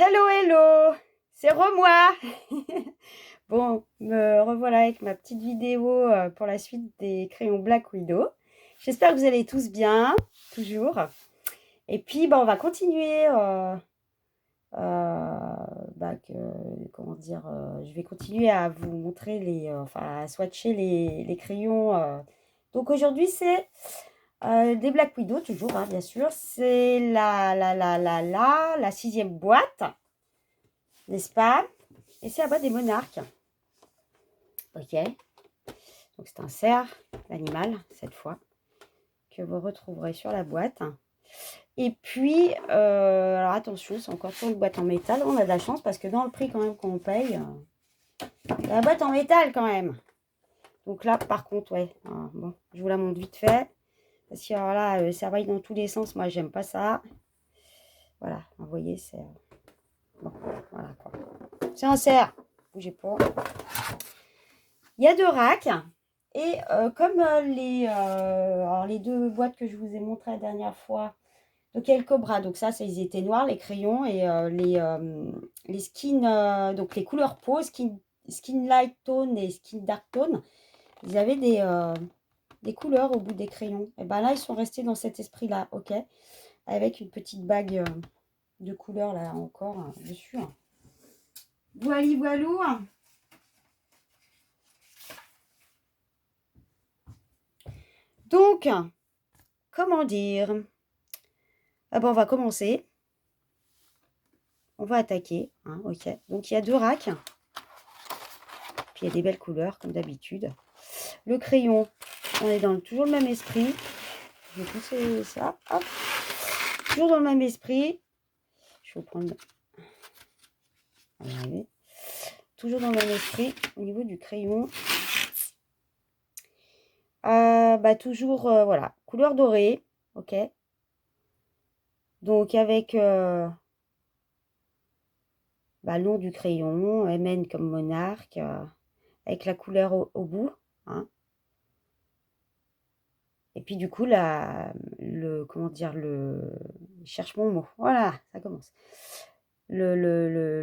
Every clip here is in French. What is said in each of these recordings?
Hello, hello, c'est moi. Bon, me revoilà avec ma petite vidéo pour la suite des crayons Black Widow. J'espère que vous allez tous bien, toujours. Et puis, on va continuer. Comment dire, je vais continuer à vous montrer enfin, à swatcher les crayons. Donc aujourd'hui, c'est des Black Widow, toujours, hein, bien sûr. C'est la sixième boîte, n'est-ce pas? Et c'est la boîte des monarques. Ok. Donc c'est un cerf d'animal, cette fois, que vous retrouverez sur la boîte. Et puis, alors attention, c'est encore sur une boîte en métal. On a de la chance parce que dans le prix quand même qu'on paye, la boîte en métal quand même. Donc là, par contre, ouais. Bon, je vous la montre vite fait. Parce que alors là, ça vaille dans tous les sens. Moi, j'aime pas ça. Voilà, vous voyez, c'est... Bon, voilà quoi. C'est un cerf. Bougez pas. Il y a 2 racks. Et comme les 2 boîtes que je vous ai montrées la dernière fois, donc il y a le Cobra, donc ça, ils étaient noirs, les crayons, et les skins, donc les couleurs peau, skin light tone et skin dark tone, ils avaient des couleurs au bout des crayons. Et ben là, ils sont restés dans cet esprit-là, ok, avec une petite bague de couleur là encore dessus. Voilà, voilou. Donc, comment dire? Ah bon, on va commencer. On va attaquer, hein, ok. Donc, il y a 2 racks. Puis, il y a des belles couleurs, comme d'habitude. Le crayon, on est dans toujours le même esprit. Je vais pousser ça. Hop. Toujours dans le même esprit. Je vais vous prendre... On va y arriver. Toujours dans le même esprit. Au niveau du crayon. Toujours, voilà. Couleur dorée. Ok. Donc, avec... le nom du crayon, MN comme monarque, avec la couleur au bout. Hein. Et puis du coup, comment dire, je cherche mon mot. Voilà, ça commence. Le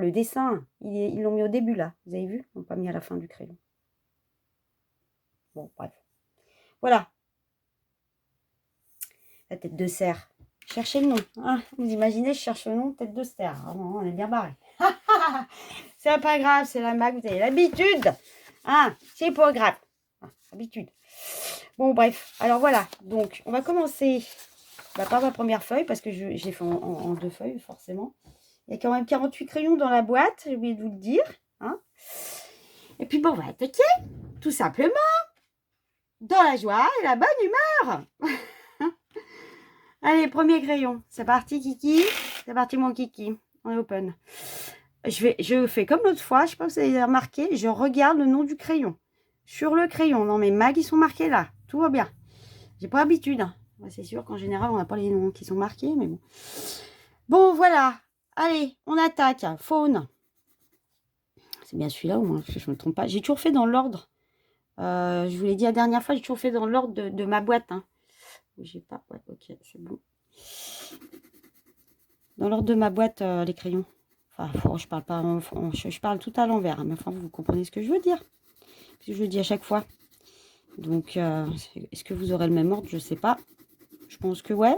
dessin, ils l'ont mis au début là. Vous avez vu? Ils l'ont pas mis à la fin du crayon. Bon, bref. Voilà. La tête de cerf. Cherchez le nom. Hein, vous imaginez, je cherche le nom, tête de cerf. Ah, non, on est bien barré. C'est pas grave, c'est la Mac, vous avez l'habitude. Hein, c'est pas grave. Habitude. Bon, bref. Alors voilà. Donc, on va commencer par ma première feuille parce que j'ai fait en 2 feuilles, forcément. Il y a quand même 48 crayons dans la boîte, j'ai oublié de vous le dire. Hein. Et puis, on va attaquer, tout simplement, dans la joie et la bonne humeur. Allez, premier crayon. C'est parti, Kiki. C'est parti, mon Kiki. On est open. Je fais comme l'autre fois, je ne sais pas si vous avez remarqué, je regarde le nom du crayon. Sur le crayon. Non, mes mags, ils sont marqués là. Tout va bien. J'ai pas l'habitude. C'est sûr qu'en général, on n'a pas les noms qui sont marqués, mais bon. Bon, voilà. Allez, on attaque. Faune. C'est bien celui-là, au moins, je ne me trompe pas. J'ai toujours fait dans l'ordre. Je vous l'ai dit la dernière fois, j'ai toujours fait dans l'ordre de ma boîte. Hein. J'ai pas... Ouais, ok, c'est bon. Dans l'ordre de ma boîte, les crayons. Enfin, je parle pas... je parle tout à l'envers. Hein, mais enfin, vous comprenez ce que je veux dire. Ce que je le dis à chaque fois. Donc, est-ce que vous aurez le même ordre? Je ne sais pas. Je pense que ouais.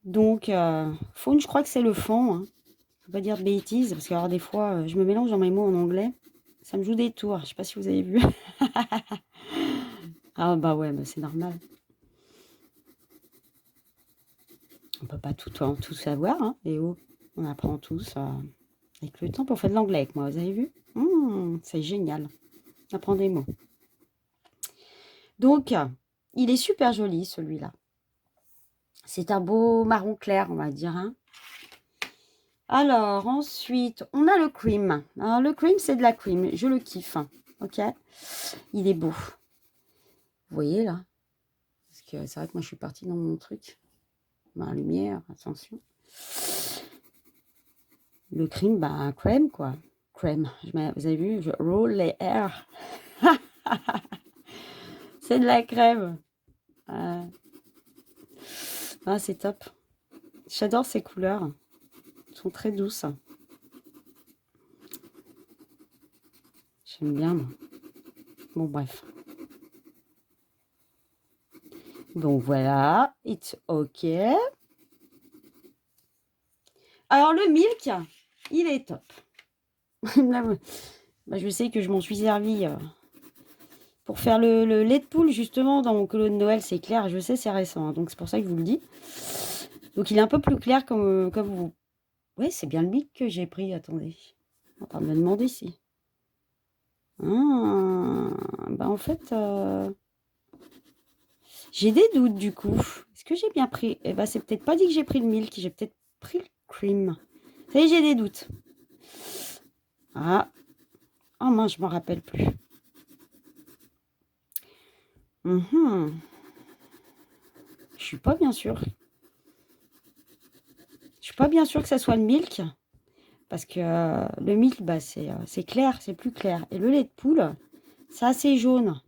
Donc, faune, je crois que c'est le fond. Hein. Je ne peux pas dire de bêtises, parce que alors, des fois, je me mélange dans mes mots en anglais. Ça me joue des tours. Je ne sais pas si vous avez vu. Ah bah ouais, c'est normal. On peut pas tout savoir. Hein. Et oh, on apprend tous avec le temps. Pour faire de l'anglais avec moi, vous avez vu? C'est génial. On apprend des mots. Donc, il est super joli, celui-là. C'est un beau marron clair, on va dire. Hein. Alors, ensuite, on a le cream. Alors, le cream, c'est de la cream. Je le kiffe. Ok. Il est beau. Vous voyez, là? Parce que c'est vrai que moi, je suis partie dans mon truc. Ma lumière, attention. Le cream, crème, quoi. Crème. Vous avez vu? Je roll les airs. C'est de la crème. C'est top. J'adore ces couleurs. Elles sont très douces. J'aime bien, moi. Bon, bref. Donc, voilà. It's OK. Alors, le milk, il est top. Là, bah, je sais que je m'en suis servi pour faire le lait de poule, justement, dans mon colo de Noël. C'est clair, je sais, c'est récent. Hein, donc, c'est pour ça que je vous le dis. Donc, il est un peu plus clair comme vous. Oui, c'est bien le milk que j'ai pris. Attendez. On va me demander si. Ah, bah en fait, j'ai des doutes du coup. Est-ce que j'ai bien pris? Eh ben, c'est peut-être pas dit que j'ai pris le milk, j'ai peut-être pris le cream. Ça y est, j'ai des doutes. Ah, oh mince, je m'en rappelle plus. Je suis pas bien sûre. Je suis pas bien sûre que ça soit le milk. Parce que le milk, bah, c'est clair, c'est plus clair. Et le lait de poule, c'est assez jaune.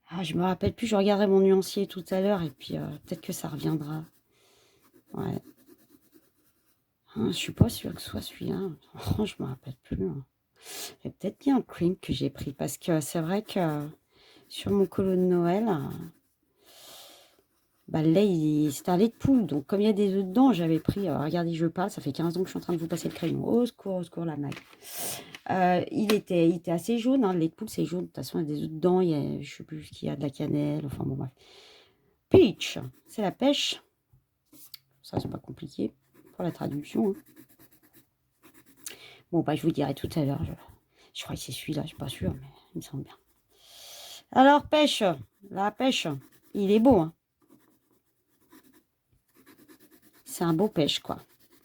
Ah, je me rappelle plus, je regarderai mon nuancier tout à l'heure et puis peut-être que ça reviendra. Ouais. Hein, je suis pas sûre que ce soit celui-là. Oh, je me rappelle plus. Hein. C'est peut-être bien le cream que j'ai pris parce que c'est vrai que sur mon colo de Noël, bah, le lait, c'était un lait de poule. Donc, comme il y a des œufs dedans, j'avais pris. Regardez, je parle, ça fait 15 ans que je suis en train de vous passer le crayon. Au secours, la mague. Il était assez jaune. Hein, le lait de poule, c'est jaune. De toute façon, il y a des œufs dedans. Il y a, je sais plus ce qu'il y a, de la cannelle. Enfin, bon, bref. Peach, c'est la pêche. Ça, c'est pas compliqué pour la traduction. Hein. Bon, bah, je vous dirai tout à l'heure. Je crois que c'est celui-là, je suis pas sûre, mais il me semble bien. Alors, pêche, la pêche, il est beau. Hein. C'est un beau pêche, quoi.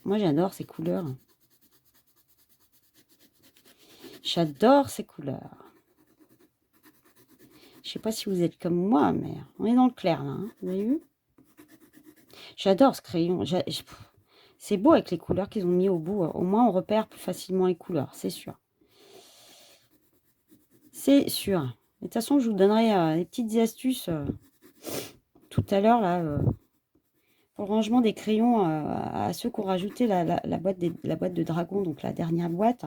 Moi, j'adore ces couleurs. J'adore ces couleurs. Je sais pas si vous êtes comme moi, mais on est dans le clair, là. Hein. Vous avez vu? J'adore ce crayon. C'est beau avec les couleurs qu'ils ont mis au bout. Au moins, on repère plus facilement les couleurs, c'est sûr. C'est sûr. De toute façon, je vous donnerai des petites astuces tout à l'heure, là, pour le rangement des crayons à ceux qui ont rajouté la boîte de dragon, donc la dernière boîte,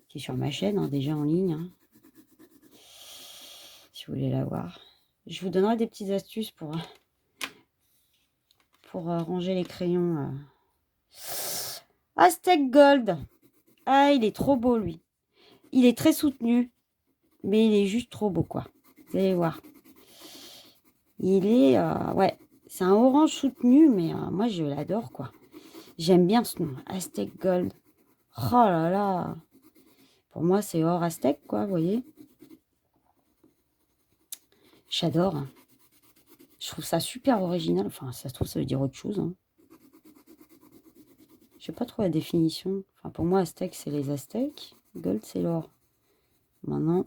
qui est sur ma chaîne, hein, déjà en ligne, hein, si vous voulez la voir. Je vous donnerai des petites astuces pour ranger les crayons. Aztec Gold. Ah, il est trop beau, lui. Il est très soutenu, mais il est juste trop beau, quoi. Vous allez voir. Il est, ouais, c'est un orange soutenu, mais moi, je l'adore, quoi. J'aime bien ce nom, Aztec Gold. Oh là là. Pour moi, c'est or aztèque, quoi, vous voyez. J'adore. Hein. Je trouve ça super original. Enfin, ça se trouve, ça veut dire autre chose. Hein. Je sais pas trop la définition. Enfin, pour moi, aztèque, c'est les aztèques. Gold, c'est l'or. Maintenant,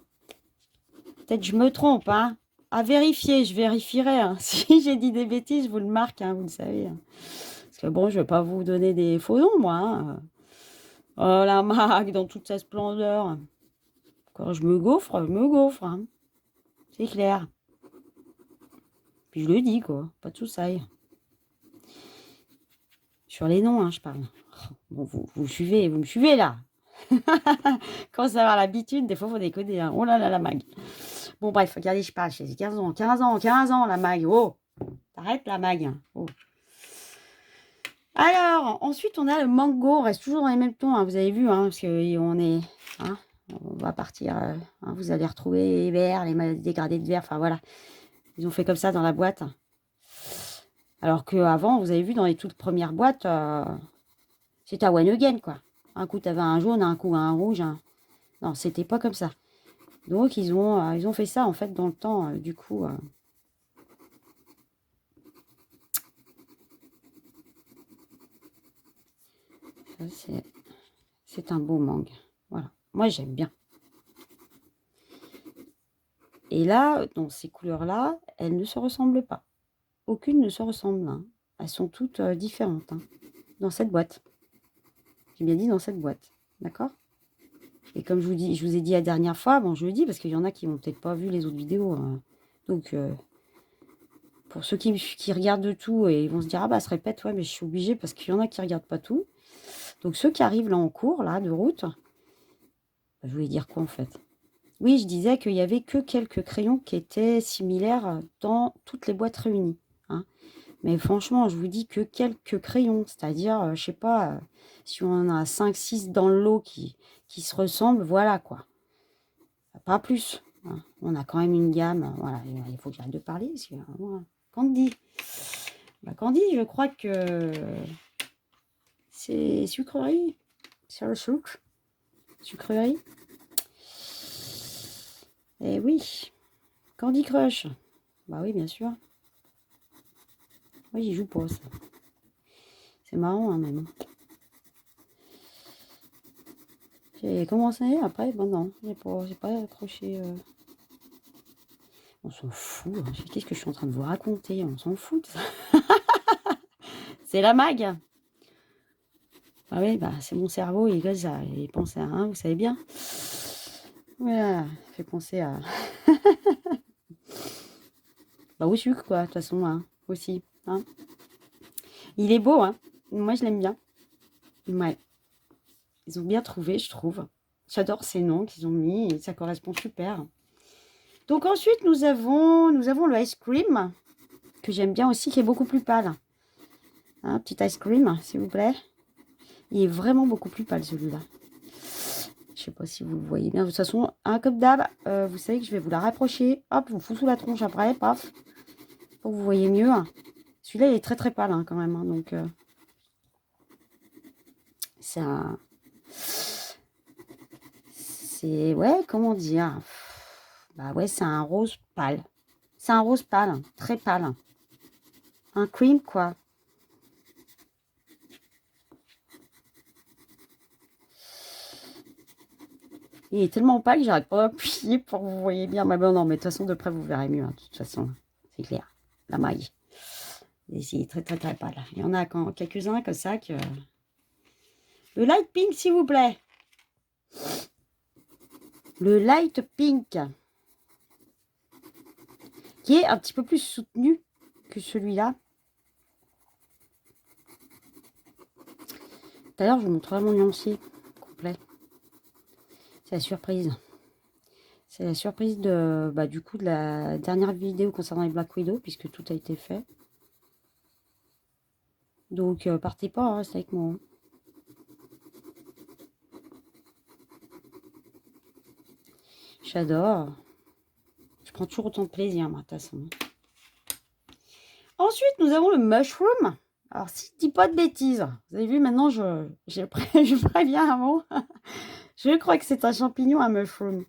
peut-être je me trompe, hein. À vérifier, je vérifierai. Hein. Si j'ai dit des bêtises, je vous le marque, hein, vous le savez. Hein. Parce que bon, je vais pas vous donner des faux noms, moi. Hein. Oh, la marque dans toute sa splendeur. Quand je me gaufre, je me gaufre. Hein. C'est clair. Puis je le dis, quoi. Pas de soucis. Sur les noms, hein, je parle. Bon, vous me suivez là. Quand ça va l'habitude, des fois, il faut décoder. Hein. Oh là là, la mag. Bon, bref, regardez, je parle. J'ai 15 ans, 15 ans, la mag. Oh, t'arrêtes la mag. Oh. Alors, ensuite, on a le mango. On reste toujours dans les mêmes tons, hein, vous avez vu, hein, parce qu'on est... Hein, on va partir... hein, vous allez retrouver les verts, les dégradés de verre. Enfin, voilà. Ils ont fait comme ça dans la boîte. Alors qu'avant, vous avez vu, dans les toutes premières boîtes, c'était à one again, quoi. Un coup, tu avais un jaune, un coup, un rouge. Non, c'était pas comme ça. Donc, ils ont fait ça, en fait, dans le temps, du coup. C'est un beau mangue. Voilà. Moi, j'aime bien. Et là, dans ces couleurs-là, elles ne se ressemblent pas. Aucune ne se ressemble. Hein. Elles sont toutes différentes hein, dans cette boîte. J'ai bien dit dans cette boîte. D'accord? Et comme je vous ai dit la dernière fois, bon, je le dis parce qu'il y en a qui n'ont peut-être pas vu les autres vidéos. Hein. Donc, Pour ceux qui regardent tout, et ils vont se dire, ah bah, ça se répète, ouais, mais je suis obligée parce qu'il y en a qui ne regardent pas tout. Donc, ceux qui arrivent là en cours, là, de route, je voulais dire quoi en fait? Oui, je disais qu'il y avait que quelques crayons qui étaient similaires dans toutes les boîtes réunies, hein. Mais franchement, je vous dis que quelques crayons, c'est-à-dire, je sais pas, si on en a 5, 6 dans le lot qui se ressemblent, voilà quoi. Pas plus, hein. On a quand même une gamme, voilà, il faut que j'arrête de parler. Candy. Bah, Candy, je crois que c'est sucrerie. C'est le sucre. Sucrerie. Eh oui. Candy Crush. Bah oui, bien sûr. Oui, j'y joue pas, ça. C'est marrant, hein, même. J'ai commencé, après, bon, non, j'ai pas accroché. On s'en fout, hein. Qu'est-ce que je suis en train de vous raconter? On s'en fout de ça. C'est la mag. Ah oui, bah, c'est mon cerveau, il pense à un, vous savez bien. Voilà, fait penser à... Bah, au sucre, quoi, de toute façon, hein, aussi. Hein. Il est beau, hein. Moi, je l'aime bien. Ouais. Ils ont bien trouvé, je trouve. J'adore ces noms qu'ils ont mis et ça correspond super. Donc ensuite, nous avons le ice cream, que j'aime bien aussi, qui est beaucoup plus pâle. Un petit ice cream, s'il vous plaît. Il est vraiment beaucoup plus pâle, celui-là. Je sais pas si vous le voyez bien. De toute façon, comme d'hab, vous savez que je vais vous la rapprocher. Hop, je vous fous sous la tronche après, paf. Pour que vous voyez mieux. Celui-là, il est très très pâle, hein, quand même. Hein, donc, c'est un... C'est... Ouais, comment dire? Bah ouais, c'est un rose pâle. C'est un rose pâle, très pâle. Un cream, quoi. Il est tellement pâle que j'arrête pas d'appuyer pour que vous voyez bien. Mais bon, non, mais de toute façon, de près, vous verrez mieux. Hein, de toute façon, c'est clair. La maille. Et c'est très, très, très pâle. Il y en a quelques-uns comme ça que... Le light pink, s'il vous plaît. Le light pink. Qui est un petit peu plus soutenu que celui-là. Tout à l'heure, je vous montrerai mon nuancier complet. C'est la surprise. C'est la surprise de, du coup, de la dernière vidéo concernant les Black Widow, puisque tout a été fait. Donc, partez pas, hein, restez avec moi. Hein. J'adore. Je prends toujours autant de plaisir, moi, de toute façon. Ensuite, nous avons le mushroom. Alors, si je dis pas de bêtises, vous avez vu, maintenant, je préviens avant. Je crois que c'est un champignon, un mushroom.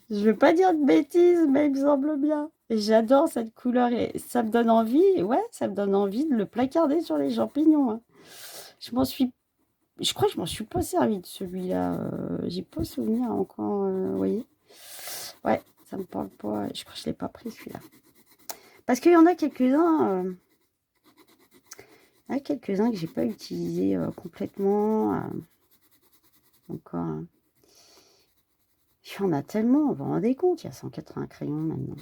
Je ne veux pas dire de bêtises, mais il me semble bien. J'adore cette couleur et ça me donne envie, ouais, ça me donne envie de le placarder sur les champignons. Hein. Je crois que je m'en suis pas servi de celui-là. J'ai pas souvenir encore, vous voyez. Ouais, ça me parle pas. Je crois que je l'ai pas pris celui-là. Parce qu'il y en a quelques-uns, que j'ai pas utilisé complètement. Encore. Hein. Il y en a tellement, vous vous rendez compte, il y a 180 crayons maintenant.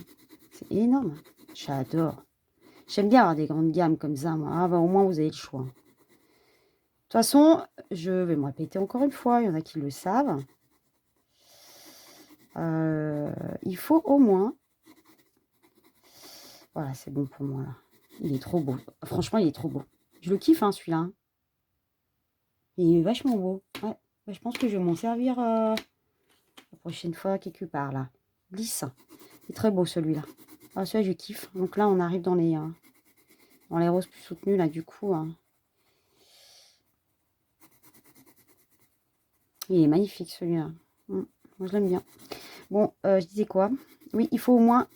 C'est énorme. J'adore. J'aime bien avoir des grandes gammes comme ça, moi. Ah, au moins, vous avez le choix. De toute façon, je vais me répéter encore une fois. Il y en a qui le savent. Il faut au moins... Voilà, c'est bon pour moi, là. Il est trop beau. Franchement, il est trop beau. Je le kiffe, hein, celui-là. Il est vachement beau. Ouais. Je pense que je vais m'en servir la prochaine fois, quelque part, là. Lisse. Il est très beau, celui-là. Ah, celui-là, je kiffe. Donc là, on arrive dans les roses plus soutenues, là, du coup. Hein. Il est magnifique, celui-là. Moi, je l'aime bien. Bon, je disais quoi? Oui, il faut au moins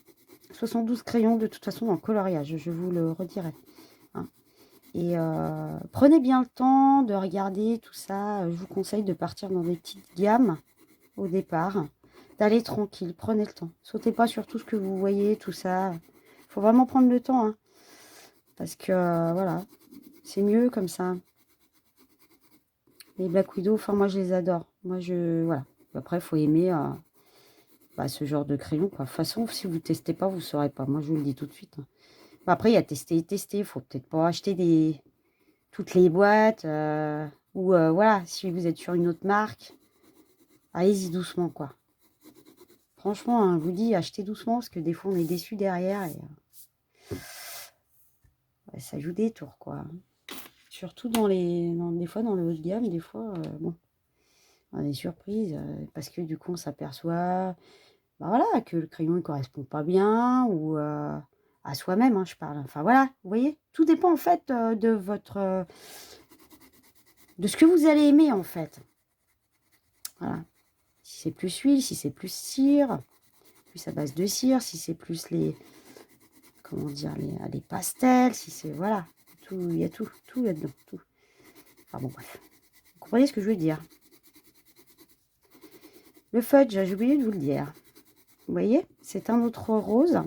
72 crayons, de toute façon, dans le coloriage. Je vous le redirai. Hein. Et prenez bien le temps de regarder tout ça. Je vous conseille de partir dans des petites gammes au départ. D'aller tranquille. Prenez le temps. Sautez pas sur tout ce que vous voyez, tout ça. Il faut vraiment prendre le temps. Hein. Parce que, voilà, c'est mieux comme ça. Les Black Widow, enfin, moi, je les adore. Moi, voilà. Après, il faut aimer ce genre de crayon, quoi. De toute façon, si vous ne testez pas, vous ne saurez pas. Moi, je vous le dis tout de suite. Hein. Bon, après, il y a tester et tester. Il faut peut-être pas acheter toutes les boîtes. Ou voilà, si vous êtes sur une autre marque, allez-y doucement, quoi. Franchement, hein, je vous dis, achetez doucement parce que des fois, on est déçu derrière et ça joue des tours, quoi. Surtout des fois dans le haut de gamme, des fois, bon, on a des surprises parce que du coup, on s'aperçoit, bah voilà, que le crayon ne correspond pas bien ou à soi-même, hein, je parle. Enfin voilà, vous voyez, tout dépend en fait de ce que vous allez aimer en fait. Voilà. Si c'est plus huile, si c'est plus cire, plus à base de cire, si c'est plus comment dire, les pastels, si c'est, voilà, tout, il y a tout là-dedans, tout. Enfin bon, bref. Vous comprenez ce que je veux dire? Le fudge, j'ai oublié de vous le dire. Vous voyez, c'est un autre rose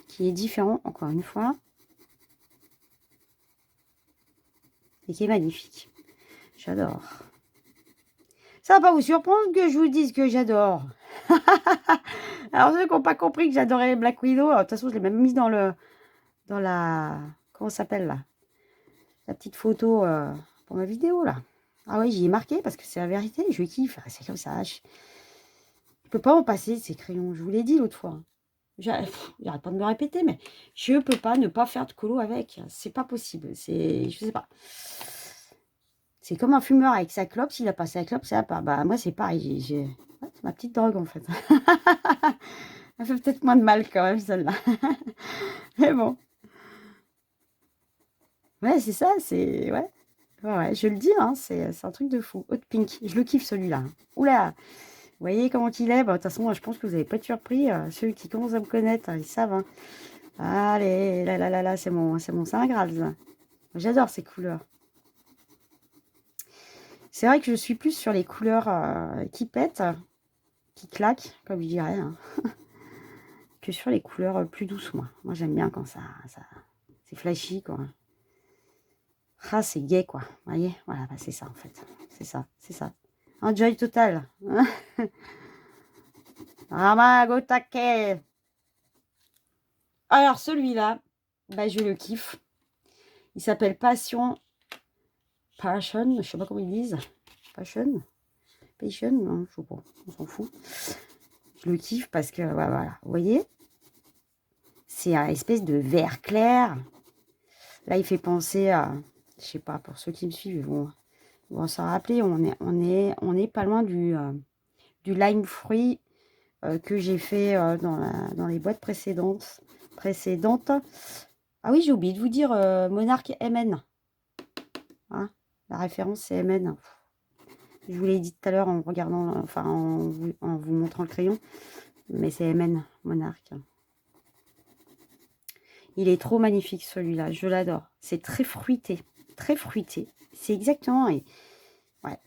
qui est différent, encore une fois, et qui est magnifique. J'adore. Ça va pas vous surprendre que je vous dise que j'adore. Alors, ceux qui n'ont pas compris que j'adorais les Black Widow, de toute façon, je l'ai même mise dans la, comment ça s'appelle là? La petite photo pour ma vidéo là. Ah oui, j'y ai marqué parce que c'est la vérité, je kiffe. C'est comme ça. Je peux pas en passer ces crayons, je vous l'ai dit l'autre fois. J'arrête pas de me répéter, mais je peux pas ne pas faire de colo avec. C'est pas possible. Je sais pas. C'est comme un fumeur avec sa clope. S'il a pas sa clope, ça va pas. Bah, moi, c'est pareil. Ouais, c'est ma petite drogue, en fait. Elle fait peut-être moins de mal, quand même, celle-là. Mais bon. Ouais, c'est ça. C'est... Ouais. Ouais, je le dis, hein, c'est un truc de fou. Hot Pink. Je le kiffe, celui-là. Oula. Vous voyez comment il est? Bah, de toute façon, je pense que vous n'avez pas de surpris. Ceux qui commencent à me connaître, ils savent. Hein. Allez, là, c'est mon Saint Graal, ça. J'adore ces couleurs. C'est vrai que je suis plus sur les couleurs qui pètent, qui claquent, comme je dirais, hein, que sur les couleurs plus douces, moi. Moi, j'aime bien quand ça c'est flashy, quoi. Ah, c'est gai, quoi. Vous voyez? Voilà, bah, c'est ça, en fait. C'est ça. Enjoy total. Ramagotake. Alors, celui-là, bah, je le kiffe. Il s'appelle Passion, je sais pas comment ils disent. Passion, non, je sais pas, on s'en fout. Je le kiffe parce que, ouais, voilà, vous voyez, c'est un espèce de vert clair. Là, il fait penser à, je sais pas, pour ceux qui me suivent, ils vont s'en rappeler, on est pas loin du lime fruit que j'ai fait dans les boîtes précédentes. Ah oui, j'ai oublié de vous dire Monarch MN. Hein, la référence, c'est MN. Je vous l'ai dit tout à l'heure en regardant, enfin en vous montrant le crayon. Mais c'est MN, Monarch. Il est trop magnifique celui-là, je l'adore. C'est très fruité, très fruité. C'est exactement, et ouais.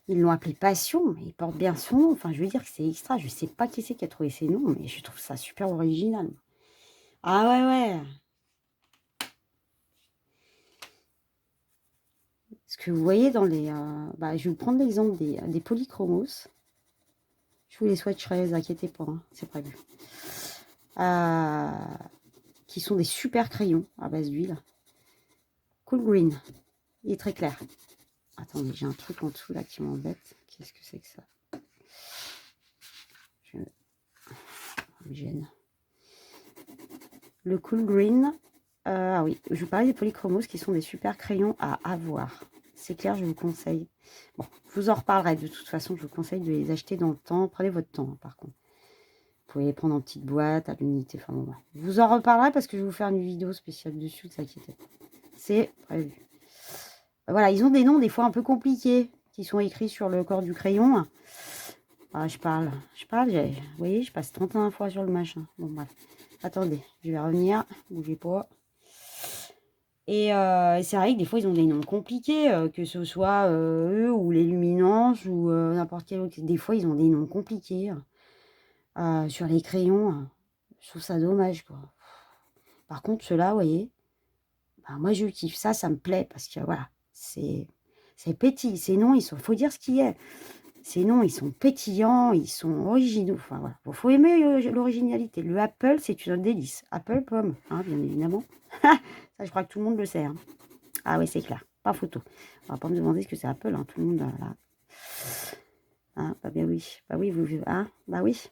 Ils l'ont appelé Passion, mais il porte bien son nom. Enfin, je veux dire que c'est extra. Je sais pas qui c'est qui a trouvé ces noms, mais je trouve ça super original. Ah ouais. Ce que vous voyez dans les... bah, je vais vous prendre l'exemple des polychromos. Je vous les swatcherai, ne vous inquiétez pas, hein, c'est prévu. Qui sont des super crayons à base d'huile. Cool Green. Il est très clair. Attendez, j'ai un truc en dessous là qui m'embête. Qu'est-ce que c'est que ça? Je me gêne. Le Cool Green. Ah oui, je vous parlais des polychromos qui sont des super crayons à avoir. C'est clair, je vous conseille. Bon, je vous en reparlerai de toute façon. Je vous conseille de les acheter dans le temps. Prenez votre temps, hein, par contre. Vous pouvez les prendre en petite boîte, à l'unité. Enfin bon, je vous en reparlerai parce que je vais vous faire une vidéo spéciale dessus, ne s'inquiétez pas. C'est prévu. Voilà, ils ont des noms des fois un peu compliqués qui sont écrits sur le corps du crayon. Ah, je parle, vous voyez, je passe 31 fois sur le machin. Bon, bref. Attendez, je vais revenir, bougez pas. Et c'est vrai que des fois, ils ont des noms compliqués, que ce soit eux ou les luminances ou n'importe quel autre. Des fois, ils ont des noms compliqués sur les crayons. Je trouve ça dommage, quoi. Par contre, ceux-là, vous voyez, bah, moi, je kiffe. Ça me plaît parce que, voilà, c'est petit. Ces noms, il faut dire ce qu'il est. Ces noms, ils sont pétillants, ils sont originaux. Enfin, voilà. Bon, faut aimer l'originalité. Le Apple, c'est une délice. Apple pomme, hein, bien évidemment. Ça, je crois que tout le monde le sait. Hein. Ah oui, c'est clair. Pas photo. On va pas me demander ce que c'est Apple. Hein. Tout le monde, là. Ah, bah bien oui. Bah oui, vous... Ah, bah oui.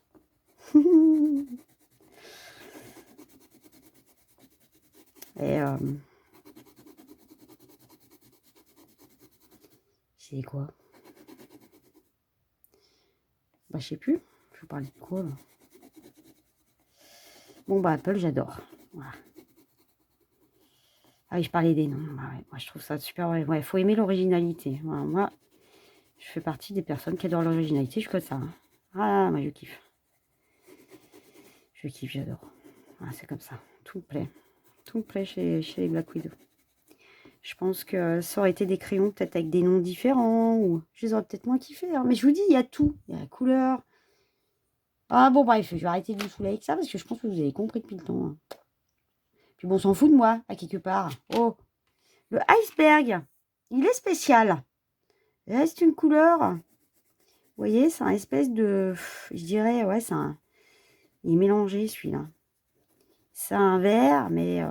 Et... c'est quoi? Bah, je sais plus. Je vous parlais de quoi, là? Bon, bah, Apple, j'adore. Voilà. Ah oui, je parlais des noms. Bah, ouais, moi, je trouve ça super. Ouais, faut aimer l'originalité. Voilà, moi, je fais partie des personnes qui adorent l'originalité. Je suis comme ça. Hein. Ah, moi, je kiffe. Je kiffe, j'adore. Voilà, c'est comme ça. Tout me plaît. Tout me plaît chez les Black Widow. Je pense que ça aurait été des crayons peut-être avec des noms différents. Ou je les aurais peut-être moins kiffés. Hein. Mais je vous dis, il y a tout. Il y a la couleur. Ah bon, bref, je vais arrêter de vous saouler avec ça parce que je pense que vous avez compris depuis le temps. Hein. Puis bon, on s'en fout de moi, à quelque part. Oh, le iceberg, il est spécial. Là, c'est une couleur. Vous voyez, c'est un espèce de... Je dirais, ouais, c'est un... Il est mélangé, celui-là. C'est un vert, mais...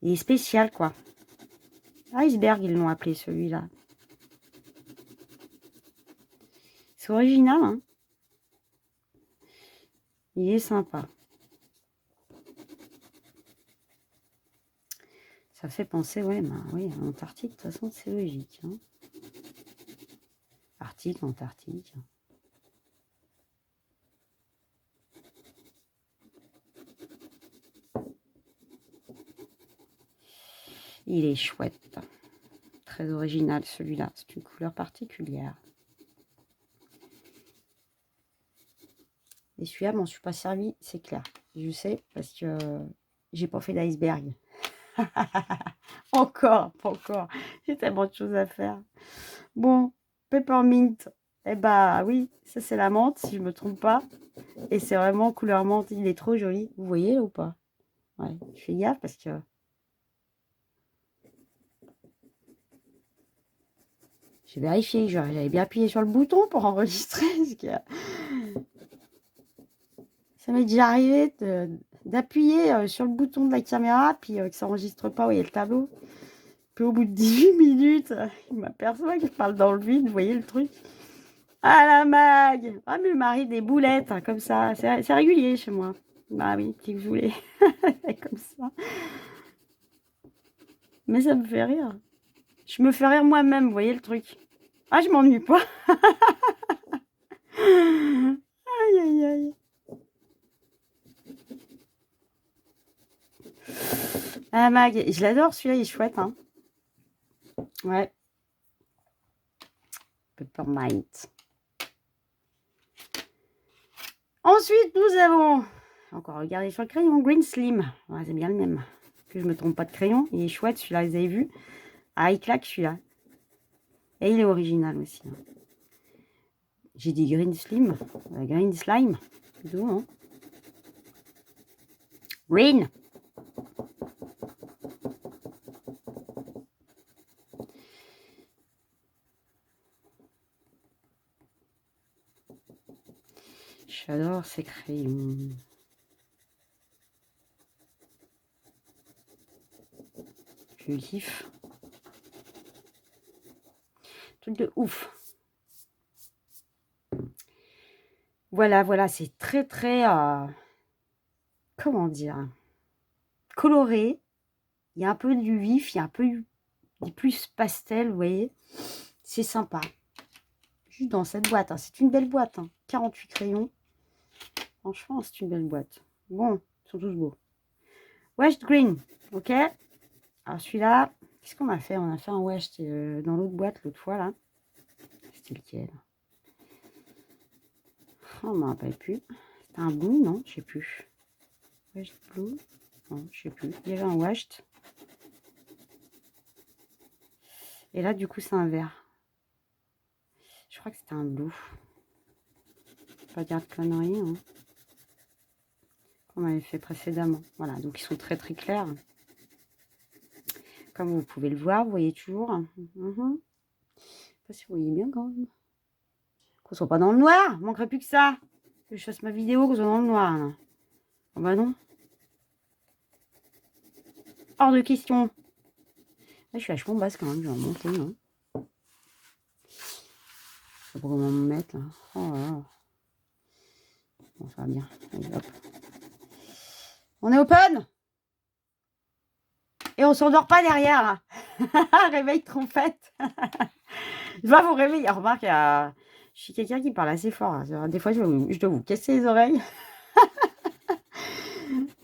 il est spécial, quoi. Iceberg, ils l'ont appelé, celui-là. C'est original, hein. Il est sympa. Ça fait penser, ouais, bah, oui, à l'Antarctique, de toute façon, c'est logique. Hein. Arctique, Antarctique. Il est chouette. Très original, celui-là. C'est une couleur particulière. Et celui-là, je m'en suis pas servi, c'est clair. Je sais, parce que j'ai pas fait d'iceberg. Encore, pas encore. J'ai tellement de choses à faire. Bon, peppermint. Eh bah oui, ça c'est la menthe, si je me trompe pas. Et c'est vraiment couleur menthe. Il est trop joli. Vous voyez là ou pas? Ouais, je fais gaffe parce que... J'ai vérifié que j'avais bien appuyé sur le bouton pour enregistrer. Parce que... Ça m'est déjà arrivé d'appuyer sur le bouton de la caméra, puis que ça n'enregistre pas, vous voyez le tableau. Puis au bout de 18 minutes, il m'aperçoit que je parle dans le vide, vous voyez le truc. Ah la mag! Ah mais il m'arrive des boulettes, hein, comme ça. C'est régulier chez moi. Bah oui, petit que je voulais. Comme ça. Mais ça me fait rire. Je me fais rire moi-même, vous voyez le truc. Ah, je m'ennuie pas. Aïe, aïe, aïe. Ah mag, je l'adore celui-là, il est chouette. Hein. Ouais. Peppermint. Ensuite, nous avons, encore regardez sur le crayon, Green Slim. Ouais, c'est bien le même. Que je me trompe pas de crayon. Il est chouette, celui-là, vous avez vu. Ah, il claque, celui-là. Et il est original aussi. Hein. J'ai dit Green Slim. Green Slime. Plutôt, hein. Green. J'adore ces crayons. Je kiffe. Truc de ouf. Voilà, c'est très, très... comment dire? Coloré. Il y a un peu du vif, il y a un peu du plus pastel, vous voyez. C'est sympa. Juste dans cette boîte. Hein. C'est une belle boîte. Hein. 48 crayons. Franchement, c'est une belle boîte. Bon, ils sont tous beaux. West Green, ok. Alors celui-là, qu'est-ce qu'on a fait? On a fait un West dans l'autre boîte l'autre fois, là. C'était lequel? Oh, on m'en rappelle plus. C'était un blue, non? Je sais plus. West Blue? Non, je sais plus. Il y avait un West. Et là, du coup, c'est un vert. Je crois que c'était un blue. Pas dire de conneries, hein. Qu'on avait fait précédemment. Voilà, donc ils sont très très clairs. Comme vous pouvez le voir, vous voyez toujours. sais pas si vous voyez bien quand même. Qu'on soit pas dans le noir. Il manquerait plus que ça. Que je fasse ma vidéo, qu'on soit dans le noir. Là. Oh bah non. Hors de question. Là, je suis vachement basse quand même. Je vais remonter. Hein. Je sais pas comment me mettre là. Oh là là. Bon, ça va bien. Allez, hop. On est open. Et on s'endort pas derrière. Réveil trompette. Je vais vous réveiller. Remarque, je suis quelqu'un qui parle assez fort. Hein. Des fois, je dois vous casser les oreilles.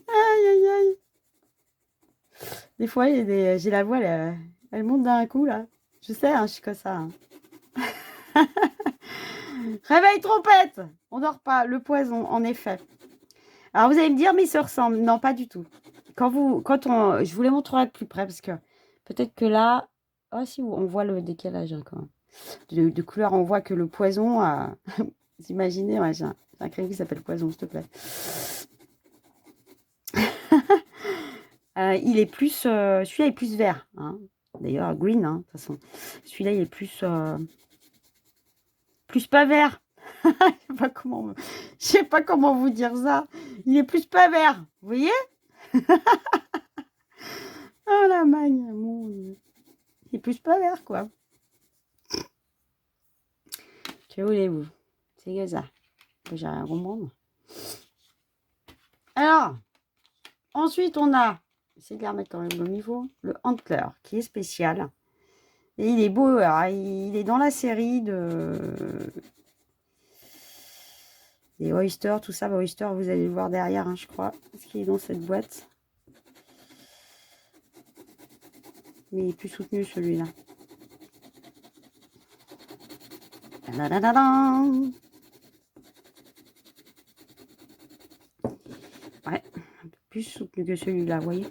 Aïe, aïe, aïe. Des fois, j'ai la voix, elle monte d'un coup, là. Je sais, hein, je suis comme ça. Hein. Réveil trompette. On dort pas. Le poison, en effet. Alors, vous allez me dire, mais ils se ressemblent. Non, pas du tout. Je vous les montrerai de plus près, parce que peut-être que là... Oh, si, on voit le décalage, hein, quand même. De couleur, on voit que le poison... Vous imaginez, ouais, j'ai un crayon qui s'appelle Poison, s'il te plaît. Il est plus... celui-là est plus vert. Hein. D'ailleurs, green, hein, de toute façon. Celui-là, il est plus... plus pas vert. Je sais pas comment vous dire ça. Il est plus pas vert. Vous voyez? Oh la magne, mon Dieu. Il est plus pas vert, quoi. Que voulez-vous? C'est que ça. J'ai rien compris. Alors, ensuite, on a, j'essaie de les remettre quand même au niveau, le Antler, qui est spécial. Et il est beau, alors, il est dans la série des oysters, tout ça. Les oysters, vous allez le voir derrière, hein, je crois, parce qu'il est dans cette boîte. Mais il est plus soutenu, celui-là. Ouais, un peu plus soutenu que celui-là, vous voyez.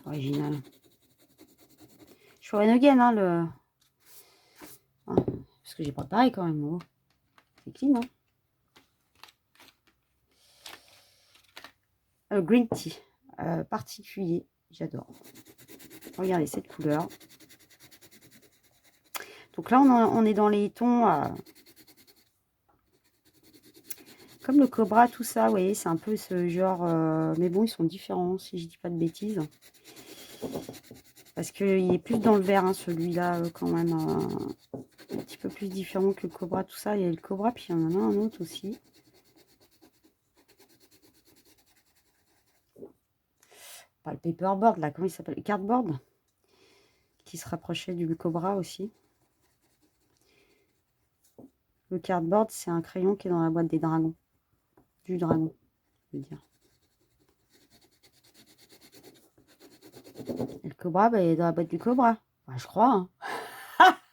Original. Je ferai une again, hein, le... Hein, parce que j'ai pas pareil quand même. Oh. C'est clean, hein. Green tea. Particulier. J'adore. Regardez cette couleur. Donc là, on est dans les tons... comme le Cobra, tout ça, vous voyez, c'est un peu ce genre... mais bon, ils sont différents, si je dis pas de bêtises. Parce qu'il est plus dans le vert, hein, celui-là, quand même. Un petit peu plus différent que le Cobra, tout ça. Il y a le Cobra, puis il y en a un autre aussi. Pas le paperboard, là, comment il s'appelle? Le cardboard. Qui se rapprochait du Cobra aussi. Le cardboard, c'est un crayon qui est dans la boîte des dragons. Du dragon, je veux dire. Et le Cobra, bah, il est dans la boîte du Cobra. Bah, je crois.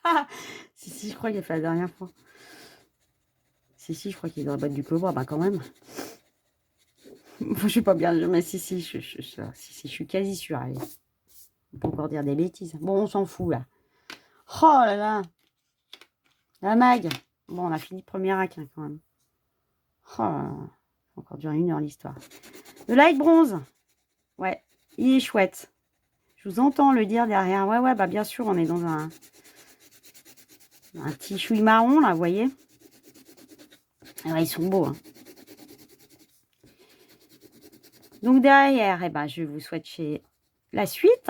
Hein. si, je crois qu'il a fait la dernière fois. Si, je crois qu'il est dans la boîte du Cobra. Bah, quand même. Je suis pas bien, mais si, je suis quasi sûre. Allez. On peut encore dire des bêtises. Bon, on s'en fout, là. Oh là là. La mag. Bon, on a fini le premier rack, hein, quand même. Oh là là. Ça va encore durer 1 heure, l'histoire. Le light bronze. Ouais, il est chouette. Je vous entends le dire derrière. Ouais, bah bien sûr, on est dans un petit chouille marron, là, vous voyez. Ouais, ils sont beaux, hein. Donc derrière, eh ben, je vous souhaite chez la suite.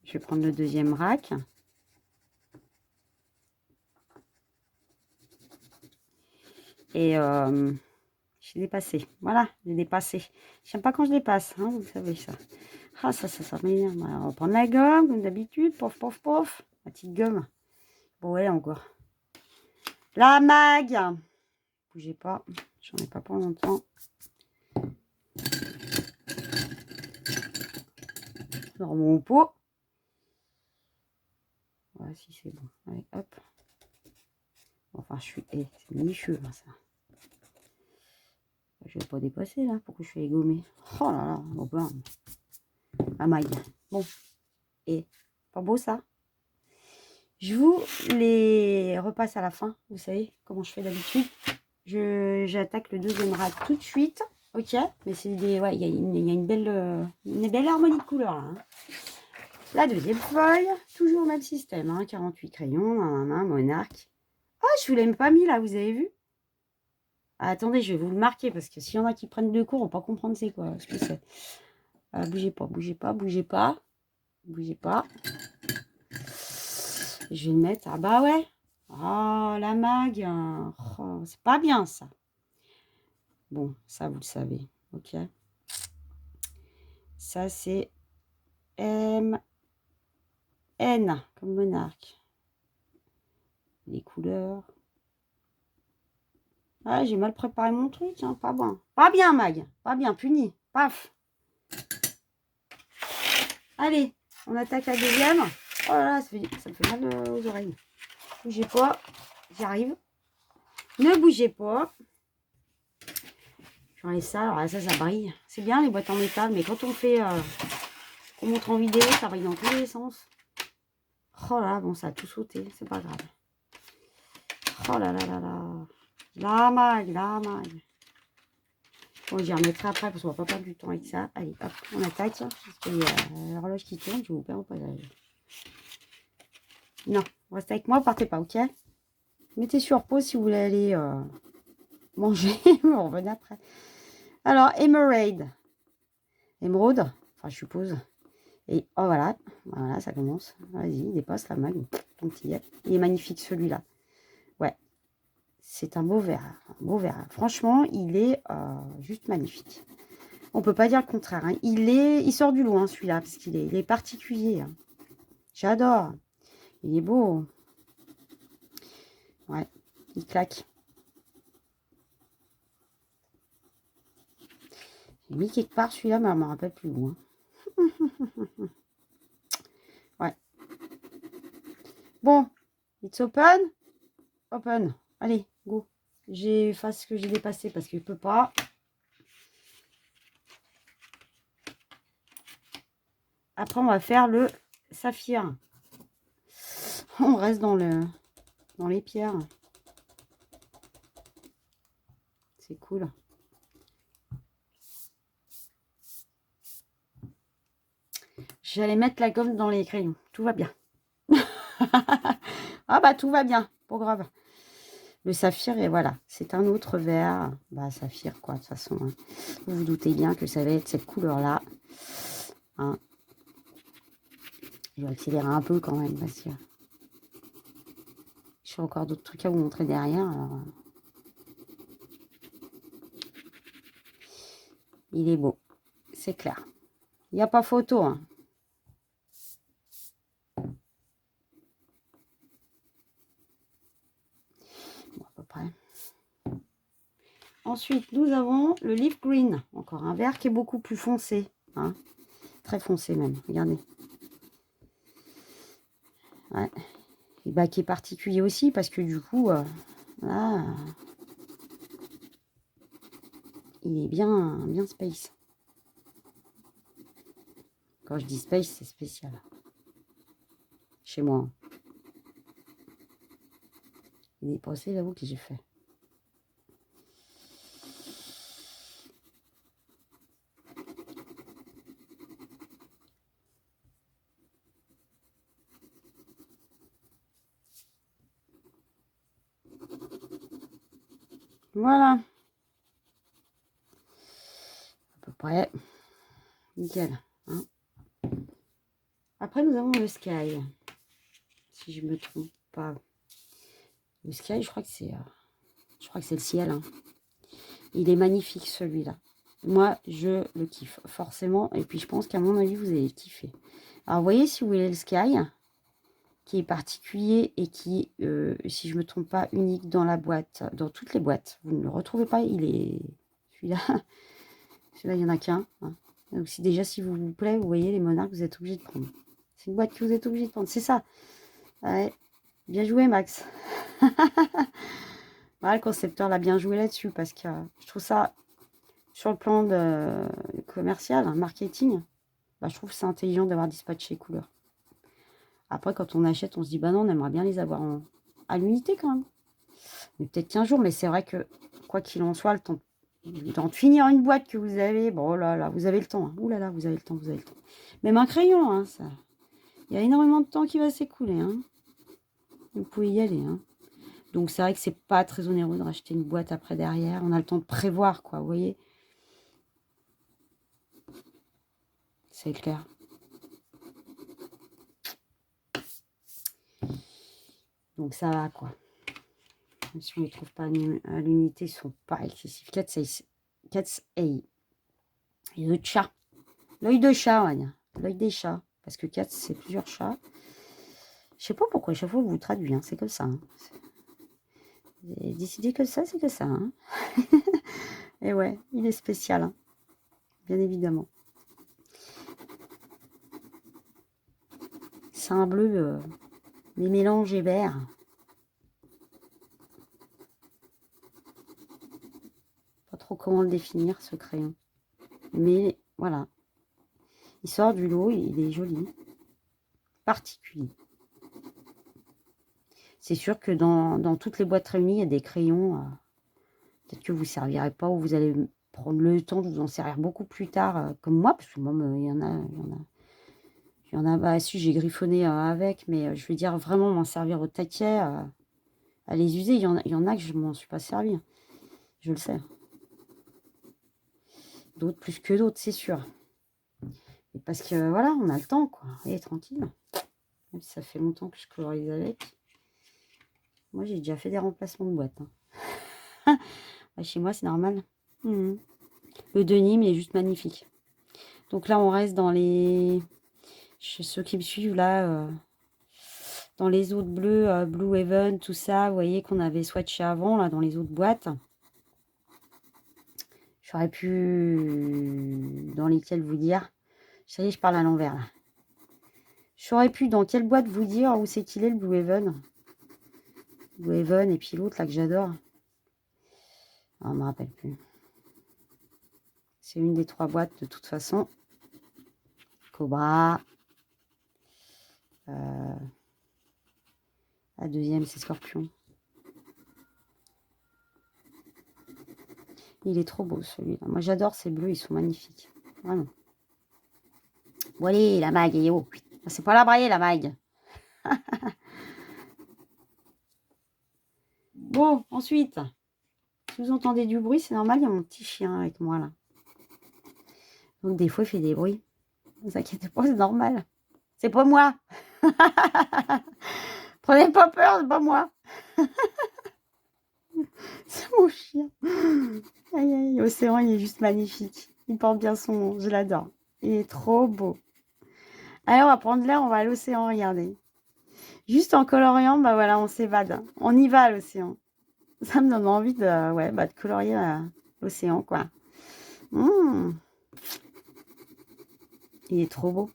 Je vais prendre le deuxième rack. Et j'ai dépassé. Voilà, j'ai dépassé. J'aime pas quand je dépasse, hein, vous savez ça. Ah, ça m'énerve. On va prendre la gomme, comme d'habitude. Pof, pof, pof. La petite gomme. Bon, ouais, encore. La mag. Bougez pas. J'en ai pas pour longtemps. Dans mon pot. Voilà, si c'est bon. Allez, hop. Enfin, je suis... c'est nicheux, hein, ça. Je vais pas dépasser, là. Pourquoi je suis égommée? Oh là là. Bon, ben. La maille. Bon. Et pas beau, ça? Je vous les repasse à la fin. Vous savez comment je fais d'habitude. J'attaque le deuxième rack tout de suite. Ok. Mais c'est des... Ouais, il y a une belle harmonie de couleurs, là. Hein. La deuxième feuille, toujours le même système, hein, 48 crayons, monarque. Ah, je vous l'ai même pas mis là, vous avez vu? Ah, attendez, je vais vous le marquer parce que s'il y en a qui prennent de cours, on va pas comprendre c'est quoi, ce que c'est. Bougez pas, bougez pas, bougez pas. Bougez pas. Je vais le mettre. Ah bah ouais. Oh, la mag. Oh, c'est pas bien ça. Bon, ça vous le savez. Ok. Ça c'est M. N comme monarque. Les couleurs. Ah, j'ai mal préparé mon truc, hein. Pas bon. Pas bien, Mag. Pas bien, puni. Paf. Allez, on attaque la deuxième. Oh là là, ça me fait mal aux oreilles. Bougez pas. J'y arrive. Ne bougez pas. J'enlève ça. Alors là, ça brille. C'est bien les boîtes en métal, mais quand on fait... on montre en vidéo, ça brille dans tous les sens. Oh là, bon, ça a tout sauté. C'est pas grave. Oh là là là là. La mag. Bon, j'y remettrai après parce qu'on va pas perdre du temps avec ça. Allez, hop, on attaque. Parce qu'il y a l'horloge qui tourne, je vous perds au passage. Non, restez avec moi, partez pas, ok? Mettez sur pause si vous voulez aller manger. On revenez après. Alors, Emerald. Émeraude, enfin, je suppose. Et oh, voilà, ça commence. Vas-y, dépasse la mag. Ton petit. Il est magnifique celui-là. Ouais, c'est un beau verre. Franchement, il est juste magnifique. On peut pas dire le contraire. Hein. Il sort du lot, hein, celui-là, parce qu'il est particulier. Hein. J'adore. Il est beau. Ouais, il claque. J'ai mis quelque part celui-là, mais je ne me rappelle plus où. Hein. Ouais. Bon, it's open. Open. Allez, go. J'efface ce que j'ai dépassé parce qu'il ne peut pas. Après, on va faire le saphir. On reste dans les pierres. C'est cool. J'allais mettre la gomme dans les crayons. Tout va bien. Ah bah tout va bien. Pas grave. Le saphir, et voilà. C'est un autre verre. Bah saphir quoi, de toute façon. Hein. Vous vous doutez bien que ça va être cette couleur-là. Hein. Je vais accélérer un peu quand même parce que j'ai encore d'autres trucs à vous montrer derrière. Alors... Il est beau, c'est clair. Il n'y a pas photo. Hein. Bon, à peu près. Ensuite, nous avons le leaf green. Encore un vert qui est beaucoup plus foncé. Hein. Très foncé même, regardez. Ouais. Et bah, qui est particulier aussi parce que du coup, là, il est bien space. Quand je dis space, c'est spécial. Chez moi. Il est passé là-haut que j'ai fait. Voilà. À peu près. Nickel. Hein. Après, nous avons le sky. Si je me trompe pas. Le sky, je crois que c'est le ciel. Hein. Il est magnifique celui-là. Moi, je le kiffe forcément. Et puis, je pense qu'à mon avis, vous allez kiffer. Alors, vous voyez, si vous voulez le sky, qui est particulier et qui, si je ne me trompe pas, unique dans la boîte, dans toutes les boîtes. Vous ne le retrouvez pas, il est... Celui-là, il n'y en a qu'un. Hein. Donc, déjà, si vous plaît, vous voyez, les monarques, vous êtes obligé de prendre. C'est une boîte que vous êtes obligé de prendre. C'est ça. Ouais. Bien joué, Max. Voilà, le concepteur l'a bien joué là-dessus parce que je trouve ça, sur le plan commercial, hein, marketing, bah, je trouve que c'est intelligent d'avoir dispatché les couleurs. Après, quand on achète, on se dit, bah non, on aimerait bien les avoir à l'unité quand même. Mais peut-être qu'un jour, mais c'est vrai que, quoi qu'il en soit, le temps de finir une boîte que vous avez, bon, oh là là, vous avez le temps. Hein. Ouh là là, vous avez le temps. Même un crayon, hein, ça. Il y a énormément de temps qui va s'écouler. Hein. Vous pouvez y aller. Hein. Donc, c'est vrai que c'est pas très onéreux de racheter une boîte après derrière. On a le temps de prévoir, quoi. Vous voyez? C'est clair. Donc, ça va, quoi. Même si on ne les trouve pas à l'unité, ils ne sont pas excessifs. Cat's Eye. Et le chat. L'œil de chat, on va dire. L'œil des chats. Parce que Cats, c'est plusieurs chats. Je sais pas pourquoi, chaque fois, vous traduit. Hein. C'est comme ça. Hein. J'ai décidé que ça, c'est que ça. Hein. Et ouais, il est spécial. Hein. Bien évidemment. C'est un bleu, mais mélangé vert. Pas trop comment le définir, ce crayon. Mais voilà. Il sort du lot, il est joli. Particulier. C'est sûr que dans toutes les boîtes réunies, il y a des crayons. Peut-être que vous ne servirez pas ou vous allez prendre le temps de vous en servir beaucoup plus tard, comme moi, parce que moi, il y en a, bah si, j'ai griffonné avec, mais je veux dire vraiment m'en servir au taquet, à les user. Il y en a que je m'en suis pas servi. Hein. Je le sais. D'autres plus que d'autres, c'est sûr. Et parce que voilà, on a le temps, quoi. Et tranquille. Même si ça fait longtemps que je colorise avec. Moi, j'ai déjà fait des remplacements de boîtes. Hein. Chez moi, c'est normal. Mmh. Le denim est juste magnifique. Donc là, on reste dans les... Chez ceux qui me suivent, là, dans les autres bleus, Blue Heaven, tout ça, vous voyez qu'on avait swatché avant, là, dans les autres boîtes. J'aurais pu... Dans lesquelles vous dire... Ça y est, je parle à l'envers, là. J'aurais pu, dans quelle boîte vous dire où c'est qu'il est, le Blue Heaven. Blue Heaven, et puis l'autre, là, que j'adore. Ah, on ne me rappelle plus. C'est une des 3 boîtes, de toute façon. Cobra. La deuxième, c'est Scorpion. Il est trop beau, celui-là. Moi, j'adore ces bleus, ils sont magnifiques. Vraiment. Bon, allez, la mague, elle est haut. C'est pas la brailler, la mague. Bon, ensuite, si vous entendez du bruit, c'est normal, il y a mon petit chien avec moi, là. Donc, des fois, il fait des bruits. Ne vous inquiétez pas, c'est normal. C'est pas moi. Prenez pas peur, c'est pas moi. C'est mon chien. Aïe, aïe, l'océan, il est juste magnifique. Il porte bien son nom, je l'adore. Il est trop beau. Allez, on va prendre l'air, on va à l'océan, regardez. Juste en coloriant, bah voilà, on s'évade. On y va à l'océan. Ça me donne envie de, ouais, bah, de colorier l'océan, quoi. Mmh. Il est trop beau.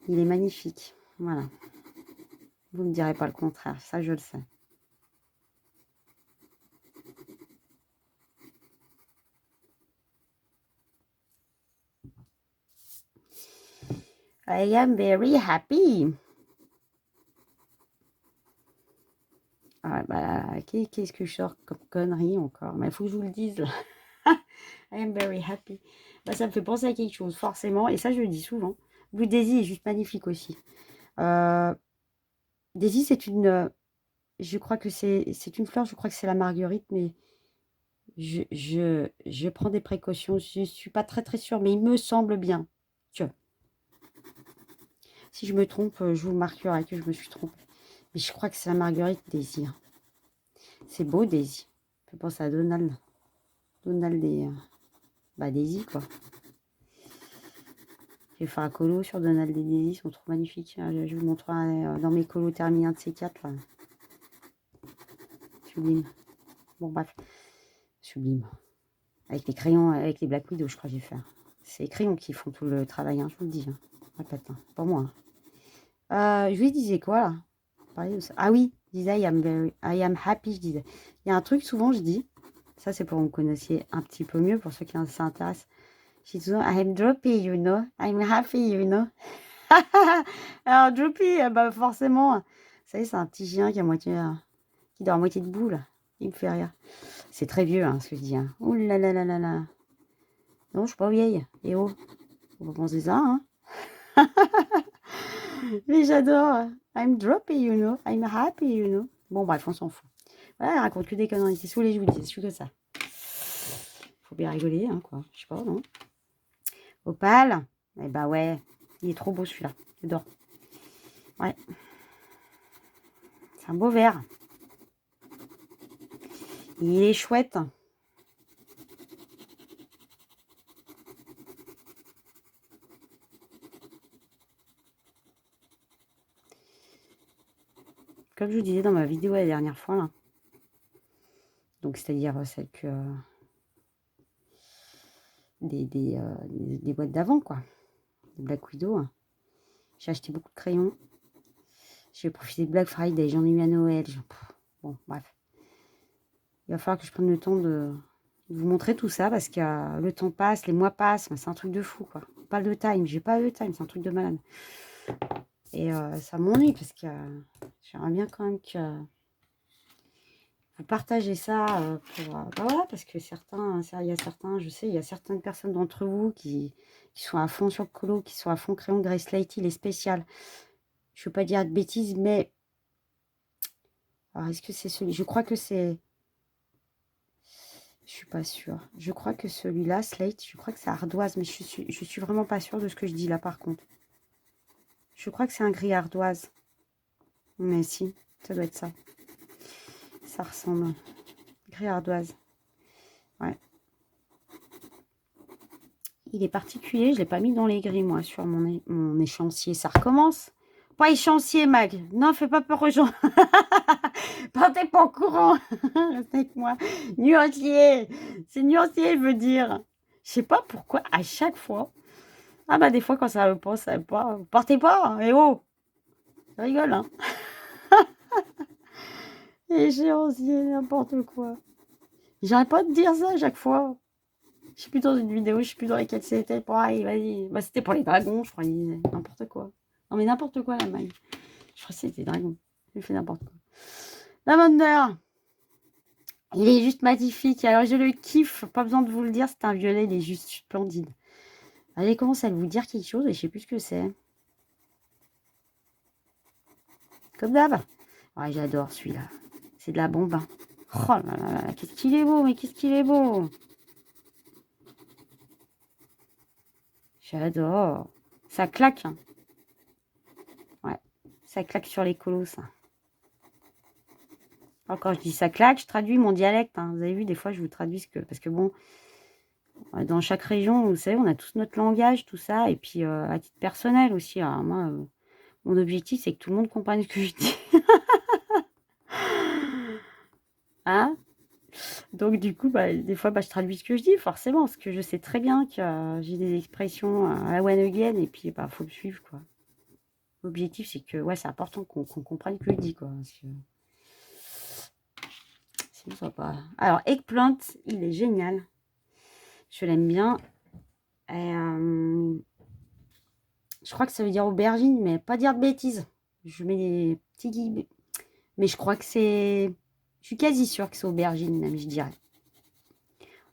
Il est magnifique. Voilà. Vous ne me direz pas le contraire, ça je le sais. I am very happy. Ah, bah, qu'est-ce que je sors comme connerie encore? Mais il faut que je vous le dise. Là. I am very happy. Bah, ça me fait penser à quelque chose, forcément. Et ça, je le dis souvent. Blue Daisy est juste magnifique aussi. Daisy, c'est une... je crois que c'est une fleur, je crois que c'est la marguerite, mais je prends des précautions. Je ne suis pas très très sûre, mais il me semble bien. Tiens. Si je me trompe, je vous marquerai que je me suis trompée. Mais je crois que c'est la marguerite Daisy. C'est beau, Daisy. Ça fait penser à Donald. Donald et... bah, Daisy, quoi. Je vais faire un colo sur Donald et Daisy. Ils sont trop magnifiques. Je vous montrerai dans mes colos terminés un de ces 4. Là. Sublime. Bon, bref. Sublime. Avec les crayons, avec les Black Widow, je crois que je vais faire. C'est les crayons qui font tout le travail, hein, je vous le dis. Hein. Répète, hein. Pas moi. Hein. Je lui disais quoi, là? Ah oui, je disais I am happy, je disais. Il y a un truc, souvent, je dis, ça c'est pour que vous me connaissiez un petit peu mieux, pour ceux qui s'intéressent. Je dis souvent, I am droppy, you know. I'm happy, you know. Alors, droppy, bah, forcément, vous savez, c'est un petit chien qui, qui dort à moitié de boule. Il me fait rire. C'est très vieux, hein, ce que je dis. Hein. Ouh là là là là là. Non, je suis pas vieille. Et oh. Faut pas penser ça, hein. Mais j'adore. I'm droppy, you know. I'm happy, you know. Bon, bref, on s'en fout. Voilà, elle raconte que des conneries. C'est saoulé, je vous dis. C'est que ça. Faut bien rigoler, hein, quoi. Je sais pas, non. Opale. Eh bah ouais. Il est trop beau, celui-là. J'adore. Ouais. C'est un beau verre. Il est chouette. Comme je vous disais dans ma vidéo la dernière fois, là. Donc, c'est-à-dire celle que... des boîtes d'avant, quoi. Des Black Widow. Hein. J'ai acheté beaucoup de crayons. J'ai profité de Black Friday. J'en ai eu à Noël. Bon, bref. Il va falloir que je prenne le temps de vous montrer tout ça parce que le temps passe, les mois passent. C'est un truc de fou, quoi. On parle de time. J'ai pas de time. C'est un truc de malade. Et ça m'ennuie parce que j'aimerais bien quand même que vous partagez ça pour... bah voilà, parce que certains, il y a certains, je sais, il y a certaines personnes d'entre vous qui sont à fond sur le colo, qui sont à fond crayon Grace Lighty, les spéciales. Je ne veux pas dire de bêtises, mais... Alors, est-ce que c'est celui... Je crois que c'est... Je suis pas sûre. Je crois que celui-là, Slate, je crois que c'est ardoise, mais je suis vraiment pas sûre de ce que je dis là, par contre. Je crois que c'est un gris ardoise. Mais si, ça doit être ça. Ça ressemble. Gris ardoise. Ouais. Il est particulier, je ne l'ai pas mis dans les gris, moi, sur mon échéancier. Ça recommence. Pas échéancier, Mag. Non, fais pas peur aux gens. Partez pas au courant. Restez avec moi. Nuancier. C'est nuancier, je veux dire. Je sais pas pourquoi, à chaque fois. Ah bah, des fois, quand ça veut pas, ça veut pas. Partez pas. Hein. Eh oh. Je rigole, hein. Échéancier, n'importe quoi. J'arrête pas de dire ça à chaque fois. Je suis plus dans une vidéo, je sais plus dans laquelle c'était. Pareil, vas-y. Bah, c'était pour les dragons, je crois. N'importe quoi. Non, mais n'importe quoi, la maille. Je crois que c'était dragons. J'ai fait n'importe quoi. Lavender. Il est juste magnifique. Alors, je le kiffe. Pas besoin de vous le dire. C'est un violet. Il est juste splendide. Allez, commence à vous dire quelque chose et je sais plus ce que c'est. Comme d'hab. Ouais, j'adore celui-là. C'est de la bombe. Hein. Oh là là là. Qu'est-ce qu'il est beau, mais qu'est-ce qu'il est beau. J'adore. Ça claque. Hein. Ouais. Ça claque sur les colos, ça. Alors, quand je dis ça claque, je traduis mon dialecte. Hein. Vous avez vu, des fois, je vous traduis ce que... Parce que bon, dans chaque région, vous savez, on a tous notre langage, tout ça. Et puis, à titre personnel aussi. Alors, moi, mon objectif, c'est que tout le monde comprenne ce que je dis. Hein? Donc, du coup, bah, des fois, bah, je traduis ce que je dis, forcément. Parce que je sais très bien que j'ai des expressions à la one again. Et puis, bah, faut me suivre, quoi. L'objectif, c'est que, ouais, c'est important qu'on comprenne ce que je dis, quoi. Parce que... sinon, ça va pas... Alors, eggplant, il est génial. Je l'aime bien. Et, je crois que ça veut dire aubergine, mais pas dire de bêtises. Je mets des petits guillemets. Mais je crois que c'est... Je suis quasi sûre que c'est aubergine, même, je dirais.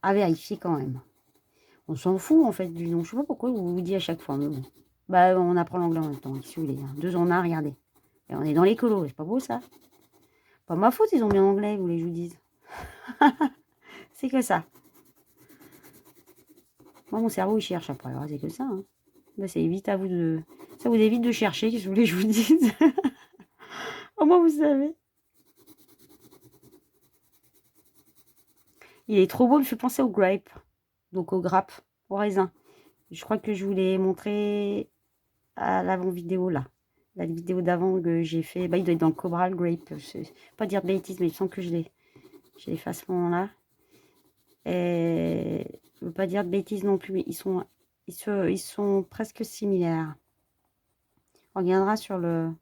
À vérifier quand même. On s'en fout, en fait, du nom. Je sais pas pourquoi vous vous dites à chaque fois. Mais bon. Bah, on apprend l'anglais en même temps, si vous voulez. Hein. 2 en 1, regardez. Et on est dans les colos. C'est pas beau, ça? Pas ma faute, ils ont bien anglais, vous voulez que je vous dise. C'est que ça. Moi, mon cerveau, il cherche après. Alors, c'est que ça. Hein. Bah, ça évite à vous de... Ça vous évite de chercher, si vous voulez que je vous dise. Au moins, vous savez. Il est trop beau, il me fait penser au grape. Donc, au grappe, au raisin. Je crois que je vous l'ai montré à l'avant-vidéo, là. La vidéo d'avant que j'ai fait. Bah, il doit être dans le Cobra, le grape. Je sais pas dire de bêtises, mais il me semble que je l'ai fait à ce moment-là. Et je ne veux pas dire de bêtises non plus, mais ils sont presque similaires. On reviendra sur mon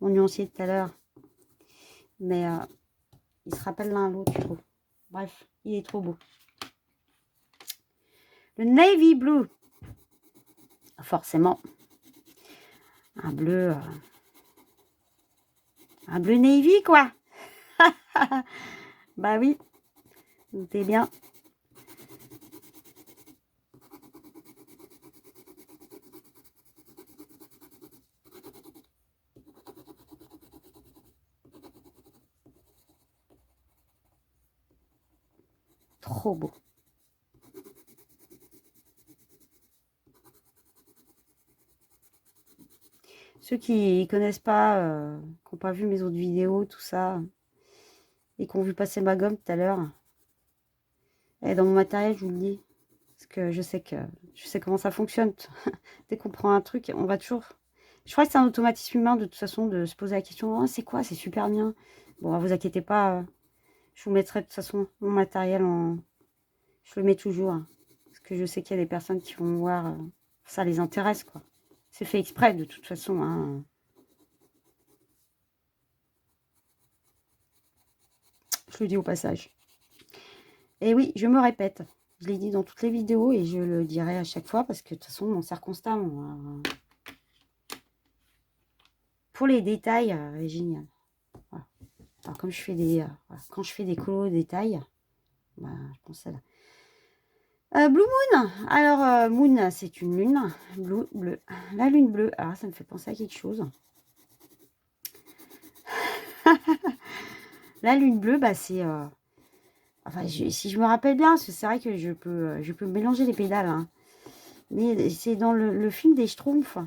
nuancier de tout à l'heure. Mais ils se rappellent l'un à l'autre, je trouve. Bref, il est trop beau. Le navy blue. Forcément. Un bleu navy, quoi. Bah oui. Notez bien. Trop beau. Ceux qui connaissent pas, qui n'ont pas vu mes autres vidéos, tout ça, et qui ont vu passer ma gomme tout à l'heure, et dans mon matériel, je vous le dis, parce que je sais comment ça fonctionne. Dès qu'on prend un truc, on va toujours... Je crois que c'est un automatisme humain, de toute façon, de se poser la question, «Oh, c'est quoi? C'est super bien.» Bon, vous inquiétez pas, je vous mettrai de toute façon mon matériel en... Je le mets toujours, hein, parce que je sais qu'il y a des personnes qui vont voir, ça les intéresse, quoi. C'est fait exprès, de toute façon, hein. Je le dis au passage. Et oui, je me répète. Je l'ai dit dans toutes les vidéos et je le dirai à chaque fois parce que de toute façon, on m'en sert constamment, hein. Pour les détails, génial. Voilà. Alors, comme je fais des... voilà. Quand je fais des colos détails, bah, je pense à là. Blue Moon. Alors, Moon, c'est une lune. Bleu. La lune bleue. Alors, ça me fait penser à quelque chose. La lune bleue, bah, c'est... enfin, si je me rappelle bien, parce que c'est vrai que je peux mélanger les pédales, hein. Mais c'est dans le film des Schtroumpfs.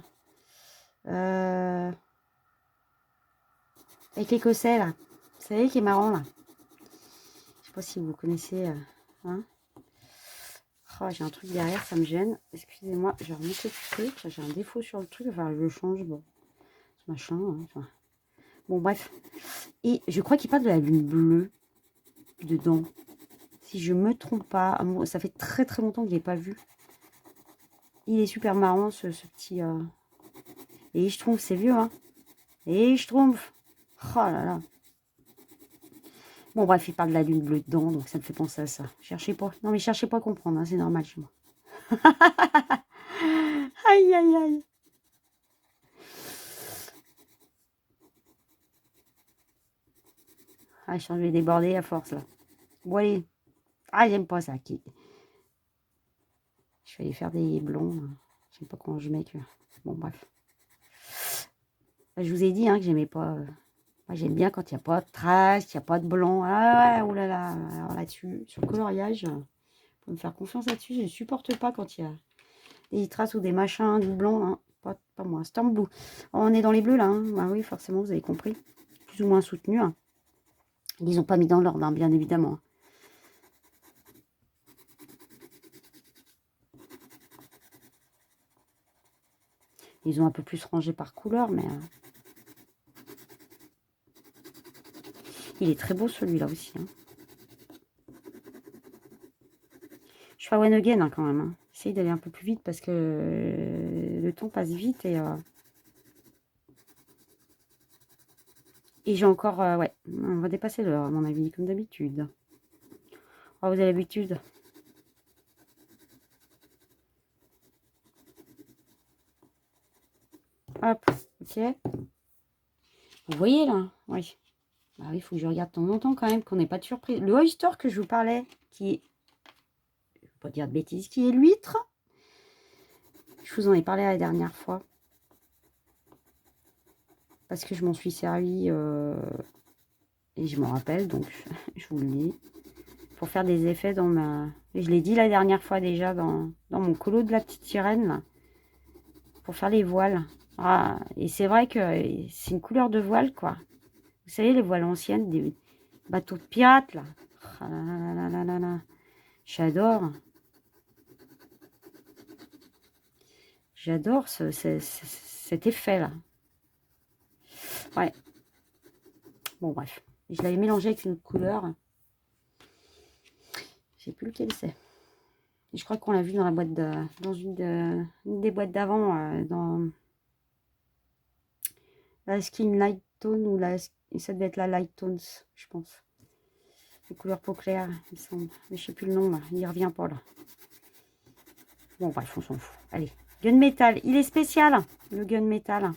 Avec l'Écossais, là. Vous savez, qui est marrant, là. Je sais pas si vous connaissez. Hein. Oh, j'ai un truc derrière, ça me gêne. Excusez-moi, je vais remonter le truc. J'ai un défaut sur le truc. Enfin, je le change. Bon, machin. Hein, enfin. Bon, bref. Et je crois qu'il parle de la lune bleue dedans. Si je me trompe pas. Ça fait très très longtemps que je ne l'ai pas vu. Il est super marrant, ce petit... Et je trouve, c'est vieux, hein. Et je trouve... Oh là là. Bon, bref, il parle de la lune bleue dedans, donc ça me fait penser à ça. Cherchez pas. Non, mais cherchez pas à comprendre, hein, c'est normal chez moi. Aïe, aïe, aïe. Ah, je vais déborder à force, là. Bon, allez. Ah, j'aime pas ça. Je vais aller faire des blonds. Je sais pas comment je mets que... Bon, bref. Là, je vous ai dit, hein, que j'aimais pas... Moi, j'aime bien quand il n'y a pas de traces, qu'il n'y a pas de blanc. Ah ouais, oh là là. Alors là-dessus, sur le coloriage, faut me faire confiance là-dessus. Je ne supporte pas quand il y a des traces ou des machins, du blanc. Hein. Pas moi. Storm Blue. On est dans les bleus, là. Hein. Bah oui, forcément, vous avez compris. Plus ou moins soutenu. Hein. Ils n'ont pas mis dans l'ordre, hein, bien évidemment. Ils ont un peu plus rangé par couleur, mais... il est très beau, celui-là aussi. Hein. Je fais one again, hein, quand même. Hein. J'essaye d'aller un peu plus vite parce que le temps passe vite et j'ai encore... ouais, on va dépasser l'heure, à mon avis, comme d'habitude. Oh, vous avez l'habitude. Hop, ok. Vous voyez, là? Oui. Bah oui, il faut que je regarde de temps en temps, quand même, qu'on n'ait pas de surprise. Le oyster que je vous parlais, qui est... je ne vais pas dire de bêtises, qui est l'huître. Je vous en ai parlé la dernière fois. Parce que je m'en suis servi... et je m'en rappelle, donc je vous le dis. Pour faire des effets dans ma... Et je l'ai dit la dernière fois déjà, dans mon colo de la petite sirène, là, pour faire les voiles. Ah, et c'est vrai que c'est une couleur de voile, quoi. Vous savez, les voiles anciennes, des bateaux de pirates, là. Ah là là là là là. J'adore. J'adore cet effet-là. Ouais. Bon, bref. Je l'avais mélangé avec une autre couleur. Je sais plus lequel c'est. Et je crois qu'on l'a vu dans la boîte dans une des boîtes d'avant, dans la Skin Light Tone ou ça devait être la Light Tones, je pense. Les couleurs peau claire, il me semble. Mais je sais plus le nom là, il revient pas là. Bon bref, on s'en fout. Allez, gunmetal, il est spécial, le gunmetal.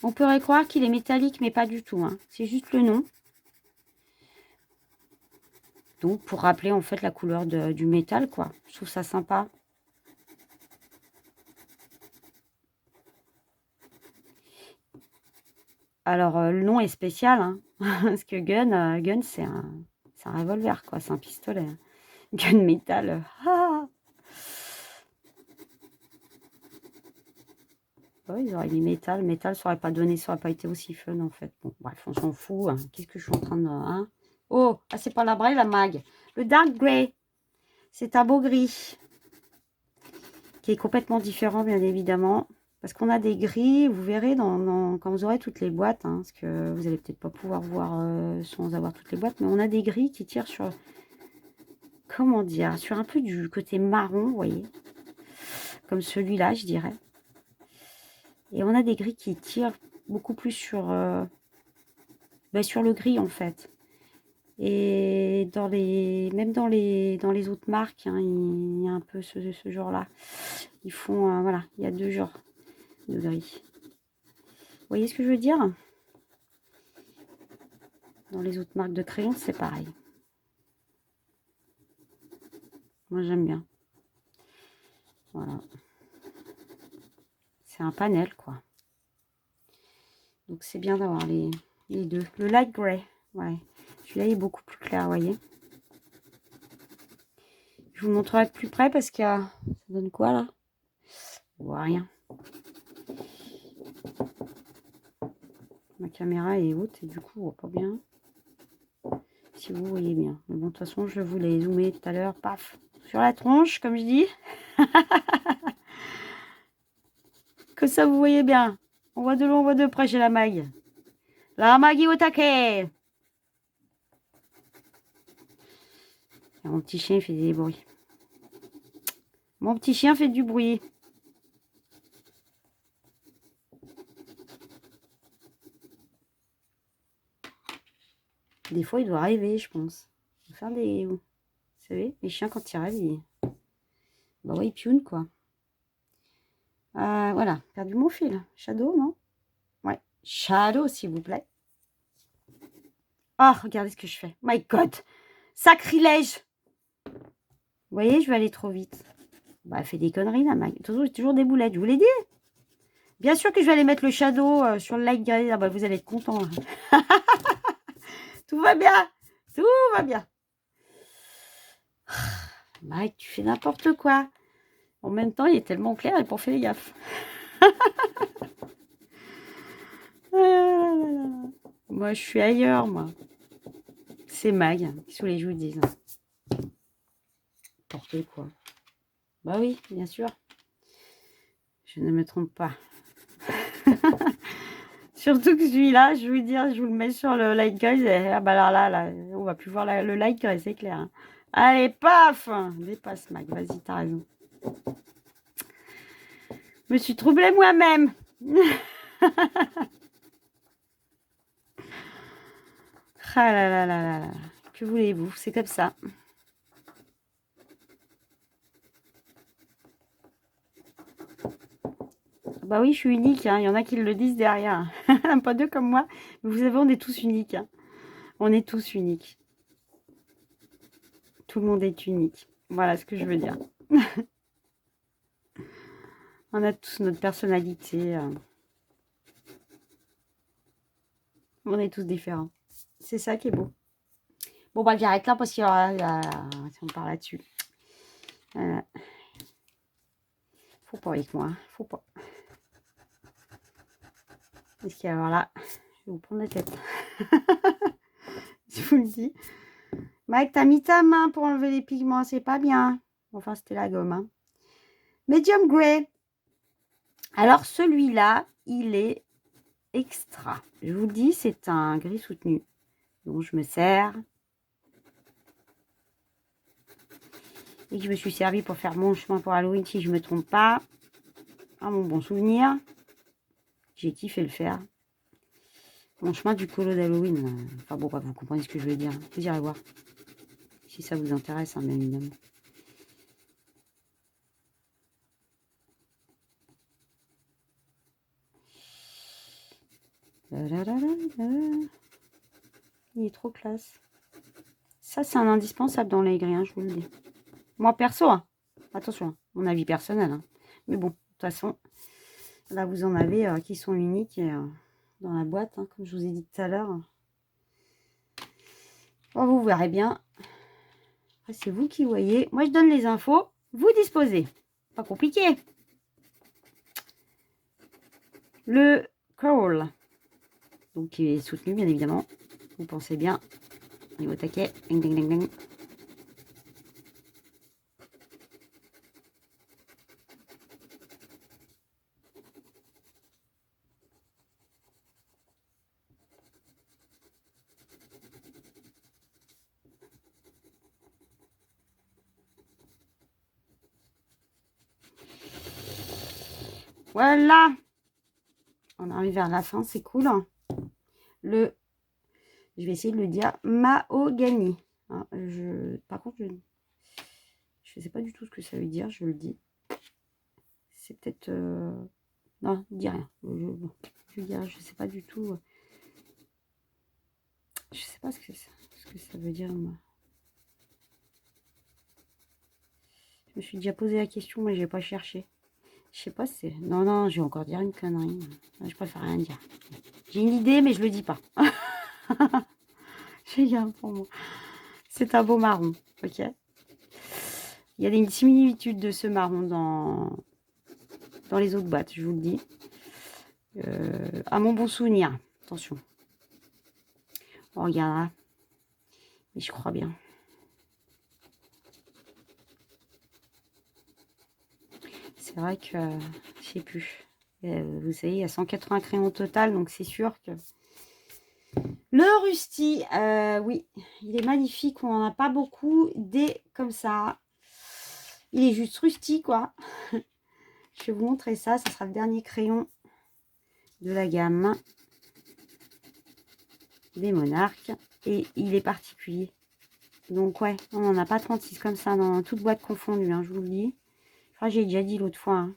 On pourrait croire qu'il est métallique, mais pas du tout. Hein. C'est juste le nom. Donc pour rappeler en fait la couleur du métal, quoi. Je trouve ça sympa. Alors le nom est spécial, hein. Parce que gun, c'est c'est un revolver, quoi. C'est un pistolet. Hein. Gun métal. Ah ouais, ils auraient mis métal. Métal, ça aurait pas donné, ça aurait pas été aussi fun, en fait. Bon, bref, on s'en fout. Hein. Qu'est-ce que je suis en train de... Hein oh, ah, c'est pas la braille, la mag. Le dark grey. C'est un beau gris. Qui est complètement différent, bien évidemment. Parce qu'on a des gris, vous verrez quand vous aurez toutes les boîtes, hein, parce que vous allez peut-être pas pouvoir voir sans avoir toutes les boîtes, mais on a des gris qui tirent sur, comment dire, sur un peu du côté marron, vous voyez, comme celui-là, je dirais. Et on a des gris qui tirent beaucoup plus sur, sur le gris, en fait. Et même dans les autres marques, hein, il y a un peu ce genre-là. Ils font, voilà, il y a 2 genres de gris. Vous voyez ce que je veux dire? Dans les autres marques de crayons, c'est pareil. Moi, j'aime bien. Voilà. C'est un panel, quoi. Donc, c'est bien d'avoir les deux. Le light gray, ouais. Celui-là, il est beaucoup plus clair, vous voyez. Je vous montrerai de plus près parce que ça donne quoi, là? On voit rien. Ma caméra est haute et du coup, on voit pas bien. Si vous voyez bien. Mais bon, de toute façon, je vous l'ai zoomé tout à l'heure. Paf. Sur la tronche, comme je dis. Que ça, vous voyez bien. On voit de loin, on voit de près chez la mag. La mag est au taquet. Mon petit chien fait des bruits. Mon petit chien fait du bruit. Des fois, il doit rêver, je pense. Il doit faire des... Vous savez, les chiens, quand ils rêvent, ils... Bah ouais, ils piounent, quoi. Voilà, perdu mon fil. Shadow, non? Ouais. Shadow, s'il vous plaît. Oh, regardez ce que je fais. My God. Sacrilège. Vous voyez, je vais aller trop vite. Bah, elle fait des conneries, là, Mag. Toujours des boulettes, je vous l'ai dit. Bien sûr que je vais aller mettre le shadow sur le light grey. Ah bah, vous allez être content. Tout va bien. Tout va bien. Mike, tu fais n'importe quoi. En même temps, il est tellement clair et pour faire gaffe. Moi, je suis ailleurs, moi. C'est Mag. Qu'est-ce que les joues disent? N'importe quoi. Bah oui, bien sûr. Je ne me trompe pas. Surtout que celui-là, je vais vous dire, je vous le mets sur le light gray. Ah bah alors là, on va plus voir le light gray, c'est clair. Hein. Allez, paf! Dépasse, Mag. Vas-y, t'as raison. Je me suis troublée moi-même. Ah là là là là là. Que voulez-vous? C'est comme ça. Bah oui, je suis unique. Hein. Il y en a qui le disent derrière. Pas deux comme moi. Mais vous savez, on est tous uniques. Hein. On est tous uniques. Tout le monde est unique. Voilà ce que je veux dire. On a tous notre personnalité. On est tous différents. C'est ça qui est beau. Bon, bah, j'arrête là parce qu'il y aura... Si on parle là-dessus. Faut pas avec moi. Hein. Faut pas. Parce qu'il y a alors là... Je vais vous prendre la tête. Je vous le dis. Mike, t'as mis ta main pour enlever les pigments. C'est pas bien. Enfin, c'était la gomme. Hein. Medium Grey. Alors, celui-là, il est extra. Je vous le dis, c'est un gris soutenu. Donc, je me sers. Et que je me suis servi pour faire mon chemin pour Halloween, si je ne me trompe pas. À mon bon souvenir. J'ai kiffé le faire. Mon chemin du colo d'Halloween. Enfin bon, vous comprenez ce que je veux dire. Vous irez voir. Si ça vous intéresse, hein, bien évidemment. Il est trop classe. Ça, c'est un indispensable dans les gris, hein, je vous le dis. Moi, perso, hein. Attention, hein, mon avis personnel. Hein. Mais bon, de toute façon, là, vous en avez qui sont uniques dans la boîte, hein, comme je vous ai dit tout à l'heure. Bon, vous verrez bien. C'est vous qui voyez. Moi, je donne les infos. Vous disposez. Pas compliqué. Le crawl. Donc, qui est soutenu, bien évidemment. Vous pensez bien. On est au taquet. Ding, ding, ding, ding. Voilà. On arrive vers la fin, c'est cool. Je vais essayer de le dire, mahogany. Hein, par contre, je ne sais pas du tout ce que ça veut dire, je le dis. C'est peut-être... Non, dis rien. Je dirais, je ne sais pas du tout. Je ne sais pas ce que ça veut dire. Moi. Je me suis déjà posé la question, mais je n'ai pas cherché. Je sais pas si c'est... Non, je vais encore dire une connerie. Je préfère rien dire. J'ai une idée, mais je le dis pas. J'ai garde pour moi. C'est un beau marron, ok. Il y a une similitude de ce marron dans les autres boîtes, je vous le dis. À mon bon souvenir, attention. On regardera. Mais je crois bien. C'est vrai que, je sais plus. Vous savez, il y a 180 crayons au total, donc c'est sûr que... Le Rusty, oui, il est magnifique. On n'en a pas beaucoup des comme ça. Il est juste rusty, quoi. Je vais vous montrer ça. Ça sera le dernier crayon de la gamme des monarques. Et il est particulier. Donc, ouais, on n'en a pas 36 comme ça dans toute boîte confondue, hein, je vous le dis. Enfin, j'ai déjà dit l'autre fois. Hein.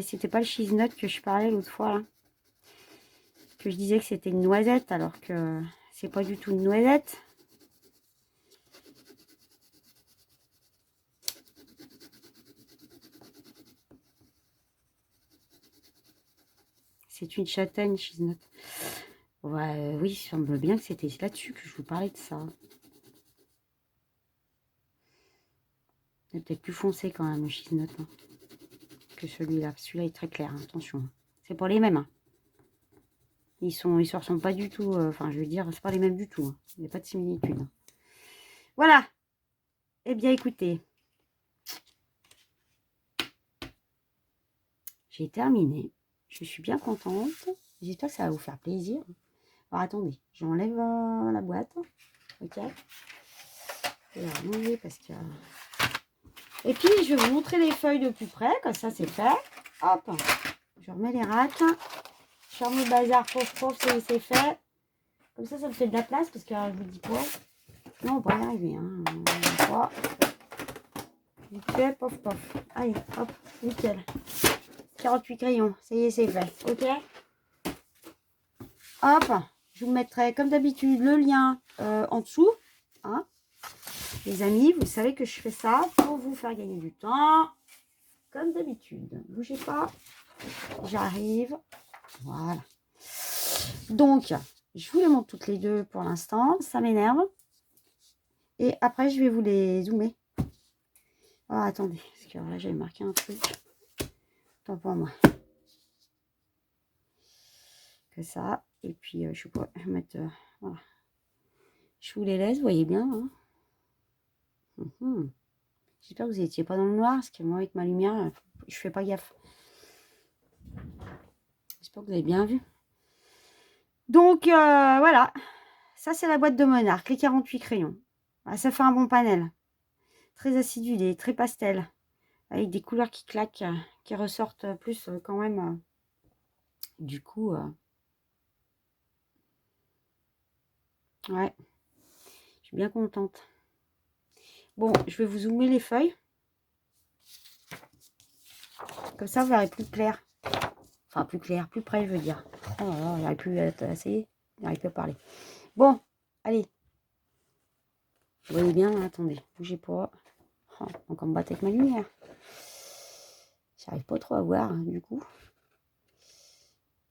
C'était pas le cheese nut que je parlais l'autre fois. Là. Que je disais que c'était une noisette, alors que c'est pas du tout une noisette. C'est une châtaigne, cheese nut. Ouais, oui, il semble bien que c'était là-dessus que je vous parlais de ça. C'est peut-être plus foncé quand même, le cheese nut, hein, que celui-là. Celui-là est très clair, hein, attention. C'est pas les mêmes. Hein. Ils se ressemblent pas du tout. Enfin, je veux dire, c'est pas les mêmes du tout. Hein. Il n'y a pas de similitude. Hein. Voilà. Eh bien, écoutez. J'ai terminé. Je suis bien contente. J'espère que ça va vous faire plaisir. Alors, attendez. J'enlève la boîte. Ok. Je vais la remonter parce que... Et puis, je vais vous montrer les feuilles de plus près. Comme ça, c'est fait. Hop. Je remets les racks. Je ferme le bazar. Pof, c'est fait. Comme ça me fait de la place parce que je vous dis quoi. Non, on va pas y arriver. Hein. Vite fait, pof. Allez, hop, nickel. 48 crayons. Ça y est, c'est fait. Ok. Hop. Je vous mettrai, comme d'habitude, le lien en dessous. Hein. Les amis, vous savez que je fais ça pour vous faire gagner du temps. Comme d'habitude. Bougez pas. J'arrive. Voilà. Donc, je vous les montre toutes les deux pour l'instant. Ça m'énerve. Et après, je vais vous les zoomer. Oh, attendez. Parce que là, j'avais marqué un truc. Tant pour moi. Que ça. Et puis, je sais pas. Je vais mettre... voilà. Je vous les laisse, vous voyez bien. Hein. J'espère que vous n'étiez pas dans le noir. Parce que moi, avec ma lumière, je fais pas gaffe. J'espère que vous avez bien vu. Donc, voilà. Ça, c'est la boîte de Monarque. Les 48 crayons. Ah, ça fait un bon panel. Très acidulé, très pastel. Avec des couleurs qui claquent, qui ressortent plus quand même. Du coup, ouais. Je suis bien contente. Bon, je vais vous zoomer les feuilles. Comme ça, vous verrez plus clair. Enfin, plus clair, plus près, je veux dire. Oh là là, il n'arrive plus à être assez. Il n'arrive plus à parler. Bon, allez. Vous voyez bien, hein, attendez, bougez pas. Oh, encore me battre avec ma lumière. J'arrive pas trop à voir, hein, du coup.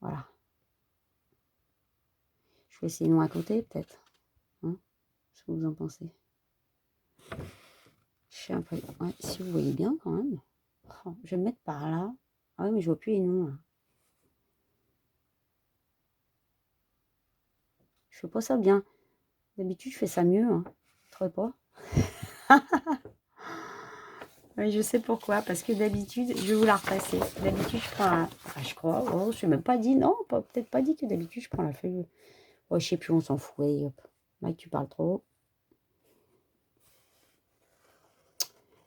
Voilà. Je vais essayer de à côté, peut-être. Hein. que vous en pensez? Je sais un peu. Ouais, si vous voyez bien quand même. Oh, je vais me mettre par là. Ah oui, mais je vois plus les noms là. Je fais pas ça bien. D'habitude, je fais ça mieux. Hein. Vous trouvez pas? Oui, je sais pourquoi. Parce que d'habitude, je vais vous la repasser. D'habitude, je prends un... Enfin, je crois. Oh, je ne même pas dit. Non, peut-être pas dit que d'habitude, je prends la feuille. Oh, je sais plus, on s'en fout. Allez, hop. Mike, tu parles trop.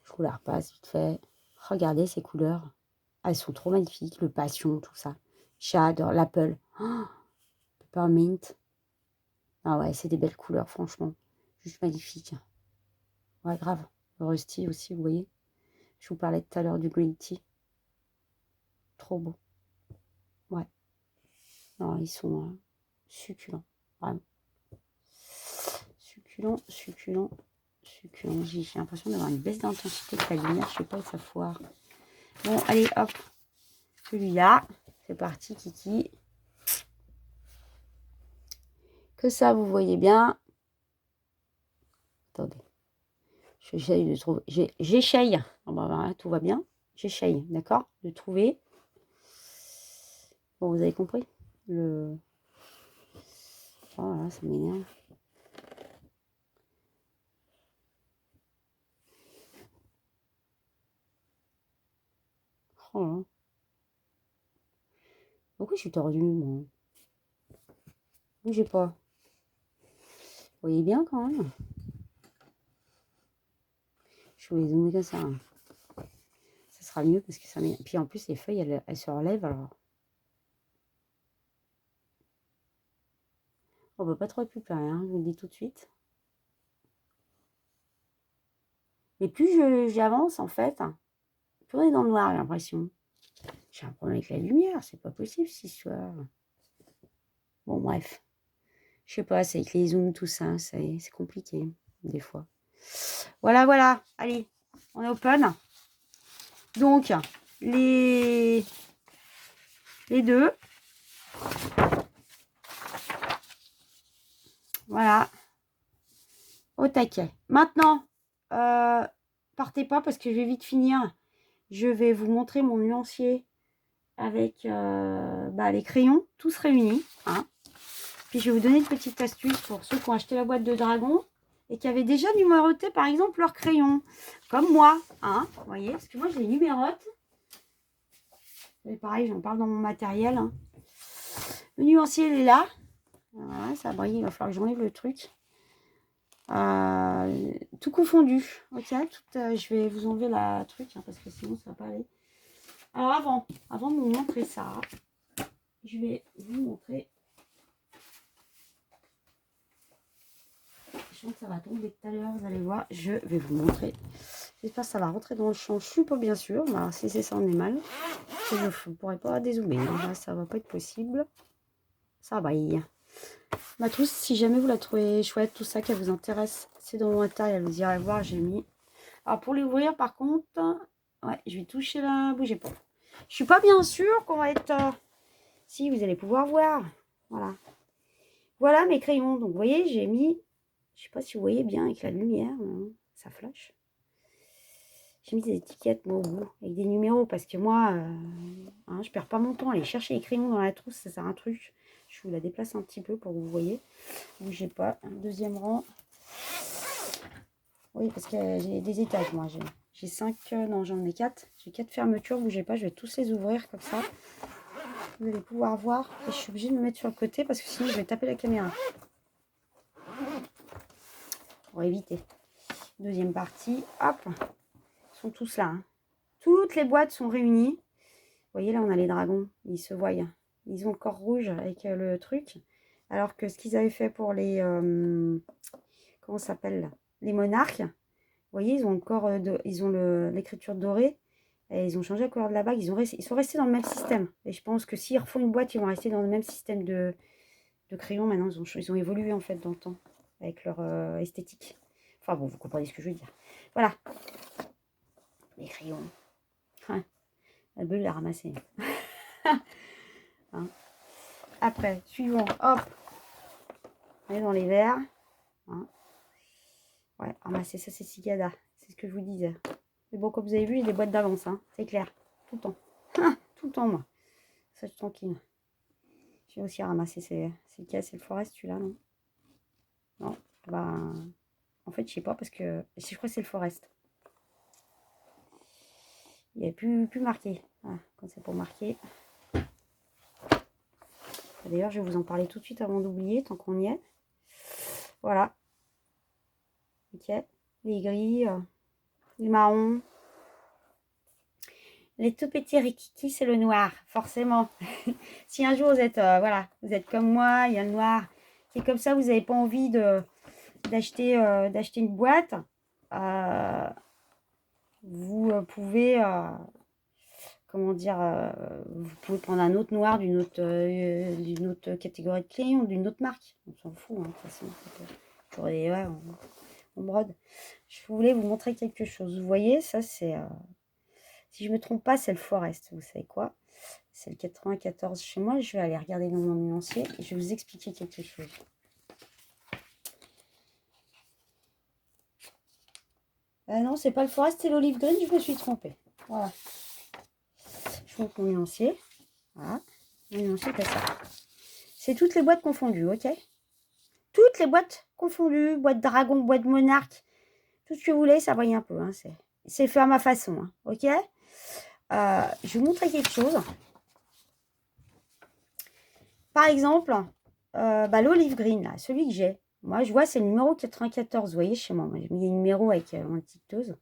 Je vous la repasse vite fait. Regardez ces couleurs. Elles sont trop magnifiques. Le passion, tout ça. J'adore l'apple. Oh, peppermint. Ah ouais, c'est des belles couleurs, franchement. Juste magnifique. Ouais, grave. Le rusty aussi, vous voyez. Je vous parlais tout à l'heure du green tea. Trop beau. Ouais. Non, ils sont succulents. Vraiment. Succulents, succulents, succulents. J'ai l'impression d'avoir une baisse d'intensité de la lumière. Je sais pas où ça foire. Bon, allez, hop. Celui-là. C'est parti, Kiki. Que ça, vous voyez bien. Attendez. J'essaye de trouver. J'essaye. Oh, bah, voilà, tout va bien. J'essaye, d'accord, de trouver. Bon, vous avez compris. Le... Oh là, ça m'énerve. Oh là. Pourquoi je suis tordue, moi? Bougez pas. Vous voyez bien quand même. Je vais zoomer comme ça. Hein. Ça sera mieux parce que ça m'énerve. Puis en plus, les feuilles, elles se relèvent alors. On ne peut pas trop récupérer, hein, je vous le dis tout de suite. Mais plus j'avance, en fait, plus on est dans le noir, j'ai l'impression. J'ai un problème avec la lumière, c'est pas possible cette histoire. Bon, bref. Je sais pas, c'est avec les zooms, tout ça, c'est compliqué, des fois. Voilà, voilà. Allez, on est open. Donc, les deux. Voilà. Au taquet. Maintenant, partez pas parce que je vais vite finir. Je vais vous montrer mon nuancier avec les crayons, tous réunis. Hein. Puis je vais vous donner une petite astuce pour ceux qui ont acheté la boîte de dragon et qui avaient déjà numéroté, par exemple, leurs crayons. Comme moi. Hein, vous voyez, parce que moi, je les numérote. Et pareil, j'en parle dans mon matériel. Hein. Le nuancier, il est là. Voilà, ça brille, il va falloir que j'enlève le truc. Tout confondu. Ok, je vais vous enlever la truc hein, parce que sinon ça va pas aller. Alors avant de vous montrer ça, je vais vous montrer. Je sens que ça va tomber tout à l'heure, vous allez voir. Je vais vous montrer. J'espère que ça va rentrer dans le champ. Je suis pas bien sûre. Alors, si c'est ça, on est mal. Je ne pourrai pas dézoomer. Là, ça va pas être possible. Ça brille. Ma trousse, si jamais vous la trouvez chouette, tout ça, qu'elle vous intéresse, c'est dans mon matériel. Vous irez voir, j'ai mis. Alors, pour l'ouvrir, par contre, ouais, je vais toucher là. Bougez pas. Je suis pas bien sûre qu'on va être... Si, vous allez pouvoir voir. Voilà. Voilà mes crayons. Donc, vous voyez, j'ai mis... Je sais pas si vous voyez bien avec la lumière. Hein, ça flash. J'ai mis des étiquettes, moi, au bout, avec des numéros. Parce que moi, je perds pas mon temps à aller chercher les crayons dans la trousse. Ça sert à un truc. Je vous la déplace un petit peu pour que vous voyez. Bougez pas. Un deuxième rang. Oui, parce que j'ai des étages, moi. J'ai 5... non, j'en ai 4. J'ai 4 fermetures. Bougez pas, je vais tous les ouvrir comme ça. Vous allez pouvoir voir. Et je suis obligée de me mettre sur le côté parce que sinon, je vais taper la caméra. Pour éviter. Deuxième partie. Hop. Ils sont tous là. Hein. Toutes les boîtes sont réunies. Vous voyez, là, on a les dragons. Ils se voient. Ils ont le corps rouge avec le truc. Alors que ce qu'ils avaient fait pour les... comment ça s'appelle là, les monarques. Vous voyez, ils ont le corps... ils ont l'écriture dorée. Et ils ont changé la couleur de la bague. Ils sont restés dans le même système. Et je pense que s'ils refont une boîte, ils vont rester dans le même système de crayons. Maintenant, ils ont évolué, en fait, dans le temps. Avec leur esthétique. Enfin, bon, vous comprenez ce que je veux dire. Voilà. Les crayons. Hein. La bulle l'a ramassé. Hein. Après, suivant, hop, on est dans les verres. Hein. Ouais, ramasser ça, c'est Cicada. C'est ce que je vous disais. Mais bon, comme vous avez vu, j'ai des boîtes d'avance, hein. C'est clair. Tout le temps. Tout le temps, moi. Ça, je suis tranquille. Je vais aussi ramasser. C'est lequel? C'est le Forest, celui-là, non? Non. Bah, en fait, je sais pas parce que je crois que c'est le Forest. Il n'y a plus marqué. Voilà, quand c'est pour marquer. D'ailleurs, je vais vous en parler tout de suite avant d'oublier, tant qu'on y est. Voilà. Ok. Les gris, les marrons. Les tout petits rikiki, c'est le noir, forcément. Si un jour vous êtes, voilà, vous êtes comme moi, il y a le noir qui est comme ça, vous n'avez pas envie d'acheter une boîte, vous pouvez, comment dire, vous pouvez prendre un autre noir d'une autre catégorie de crayon, d'une autre marque. On s'en fout, hein, de toute façon. Ouais, on brode. Je voulais vous montrer quelque chose. Vous voyez, ça c'est... si je ne me trompe pas, c'est le Forest. Vous savez quoi? C'est le 94 chez moi. Je vais aller regarder dans mon nuancier et je vais vous expliquer quelque chose. Ah non, c'est pas le Forest, c'est l'Olive Green. Je me suis trompée. Voilà. Je vous montre mon nuancier. Voilà. Mon nuancier, c'est ça. C'est toutes les boîtes confondues, ok? Toutes les boîtes confondues. Boîte dragon, boîte monarque. Tout ce que vous voulez, ça brille un peu. Hein, c'est fait à ma façon, hein, ok? Je vais vous montrer quelque chose. Par exemple, l'Olive Green, là, celui que j'ai. Moi, je vois, c'est le numéro 94. Vous voyez, chez moi, j'ai mis les numéros avec mon étiqueteuse.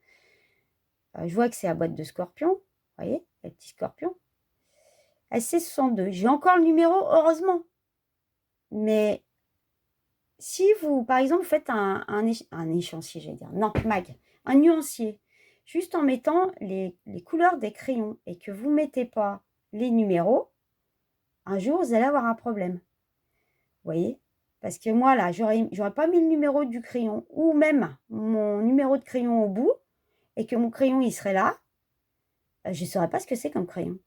Je vois que c'est la boîte de Scorpion. Vous voyez, le petit Scorpion. SC62. J'ai encore le numéro, heureusement. Mais si vous, par exemple, faites un échéancier, j'allais dire. Non, mag. Un nuancier. Juste en mettant les couleurs des crayons et que vous ne mettez pas les numéros, un jour, vous allez avoir un problème. Vous voyez? Parce que moi, là, j'aurais pas mis le numéro du crayon ou même mon numéro de crayon au bout et que mon crayon, il serait là. Je ne saurais pas ce que c'est comme crayon.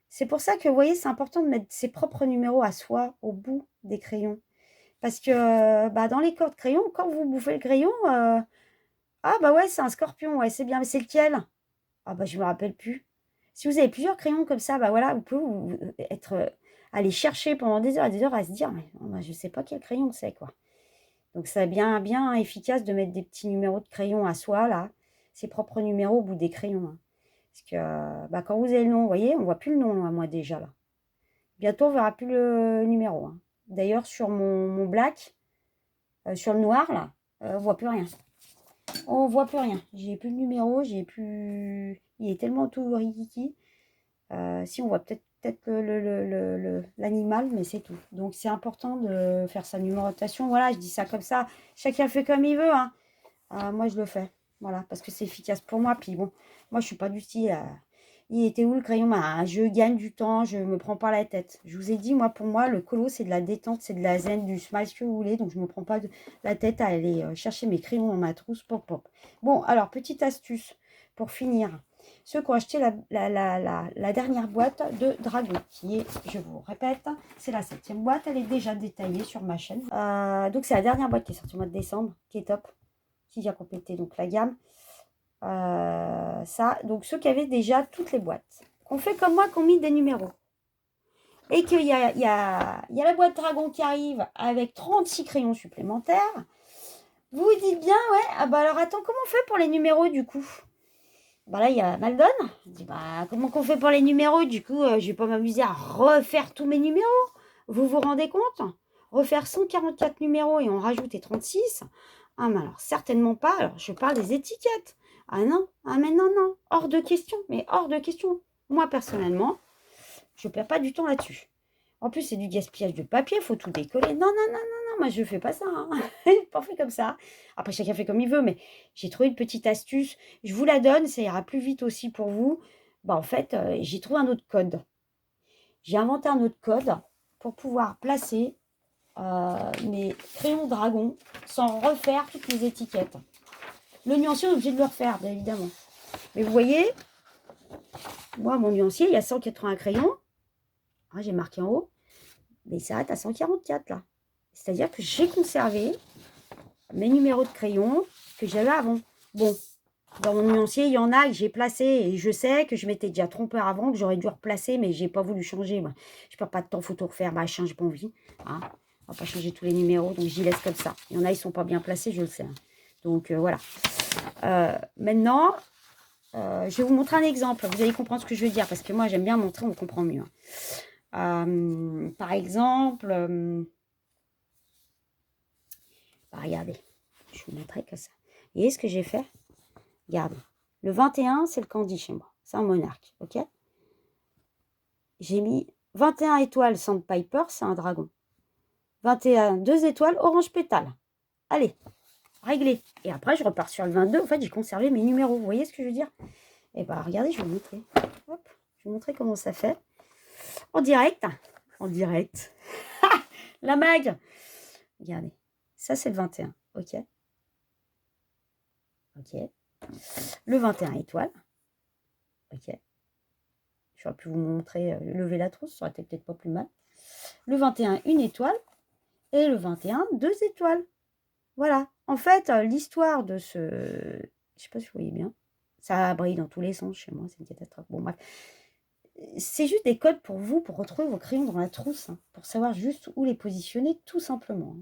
C'est pour ça que, vous voyez, c'est important de mettre ses propres numéros à soi au bout des crayons. Parce que dans les corps de crayon, quand vous bouffez le crayon, ah bah ouais, c'est un scorpion, ouais, c'est bien, mais c'est lequel? Ah bah je me rappelle plus. Si vous avez plusieurs crayons comme ça, bah voilà, vous pouvez aller chercher pendant des heures à se dire, mais bah, je sais pas quel crayon c'est, quoi. Donc c'est bien, bien efficace de mettre des petits numéros de crayon à soi, là, ses propres numéros au bout des crayons. Hein. Parce que quand vous avez le nom, vous voyez, on voit plus le nom, à moi déjà, là. Bientôt, on verra plus le numéro. Hein. D'ailleurs, sur mon black, sur le noir, là, on voit plus rien. On voit plus rien. J'ai plus le numéro, j'ai plus... Il est tellement tout rikiki. Si, on voit peut-être l'animal, mais c'est tout. Donc, c'est important de faire sa numérotation. Voilà, je dis ça comme ça. Chacun fait comme il veut. Hein. Moi, je le fais. Voilà, parce que c'est efficace pour moi. Puis bon, moi, je suis pas du style... il était où le crayon? Je gagne du temps, je me prends pas la tête. Je vous ai dit, moi, pour moi, le colo, c'est de la détente, c'est de la zen, du smile, ce que vous voulez. Donc, je me prends pas la tête à aller chercher mes crayons dans ma trousse. Pop, pop. Bon, alors, petite astuce pour finir. Ceux qui ont acheté la dernière boîte de Dragon, qui est, je vous répète, c'est la 7e boîte. Elle est déjà détaillée sur ma chaîne. Donc, c'est la dernière boîte qui est sortie au mois de décembre, qui est top, qui vient compléter donc la gamme. Ça, donc ceux qui avaient déjà toutes les boîtes, qu'on fait comme moi, qu'on mis des numéros, et qu'il y a la boîte Dragon qui arrive avec 36 crayons supplémentaires, vous vous dites bien, ouais, alors attends, comment on fait pour les numéros du coup? Là, il y a Maldon. Je dis, comment qu'on fait pour les numéros? Du coup, je vais pas m'amuser à refaire tous mes numéros. Vous vous rendez compte? Refaire 144 numéros et en rajouter 36? Ah, mais alors, certainement pas. Alors, je parle des étiquettes. Ah non, mais non, hors de question, mais hors de question. Moi, personnellement, je ne perds pas du temps là-dessus. En plus, c'est du gaspillage de papier, il faut tout décoller. Non, moi, je ne fais pas ça. Hein. Pas fait comme ça. Après, chacun fait comme il veut, mais j'ai trouvé une petite astuce. Je vous la donne, ça ira plus vite aussi pour vous. En fait, j'ai trouvé un autre code. J'ai inventé un autre code pour pouvoir placer mes crayons dragon sans refaire toutes les étiquettes. Le nuancier, on est obligé de le refaire, bien évidemment. Mais vous voyez, moi, mon nuancier, il y a 180 crayons. Ah, j'ai marqué en haut. Mais il s'arrête à 144, là. C'est-à-dire que j'ai conservé mes numéros de crayon que j'avais avant. Bon, dans mon nuancier, il y en a que j'ai placé et je sais que je m'étais déjà trompée avant, que j'aurais dû replacer, mais j'ai pas voulu changer. Moi. Je perds pas de temps, faut tout refaire, machin, j'ai pas envie. Hein. On va pas changer tous les numéros, donc j'y laisse comme ça. Il y en a, ils sont pas bien placés, je le sais. Hein. Donc voilà. Maintenant, je vais vous montrer un exemple. Vous allez comprendre ce que je veux dire, parce que moi, j'aime bien montrer, on comprend mieux. Par exemple, regardez, je vais vous montrer que ça. Vous voyez ce que j'ai fait? Regardez. Le 21, c'est le candy chez moi. C'est un monarque, ok? J'ai mis 21 étoiles Sandpiper, c'est un dragon. 21, 2 étoiles orange pétale. Allez, réglé. Et après, je repars sur le 22. En fait, j'ai conservé mes numéros. Vous voyez ce que je veux dire? Et bien, regardez, je vais vous montrer. Hop, je vais vous montrer comment ça fait. En direct. En direct. La mag. Regardez. Ça, c'est le 21. Ok. Ok. Le 21 étoiles. Ok. J'aurais pu vous montrer lever la trousse. Ça aurait été peut-être pas plus mal. Le 21, une étoile. Et le 21, 2 étoiles. Voilà. En fait, l'histoire de ce... Je sais pas si vous voyez bien. Ça brille dans tous les sens chez moi. C'est une catastrophe. Bon, bref. C'est juste des codes pour vous, pour retrouver vos crayons dans la trousse, hein, pour savoir juste où les positionner, tout simplement.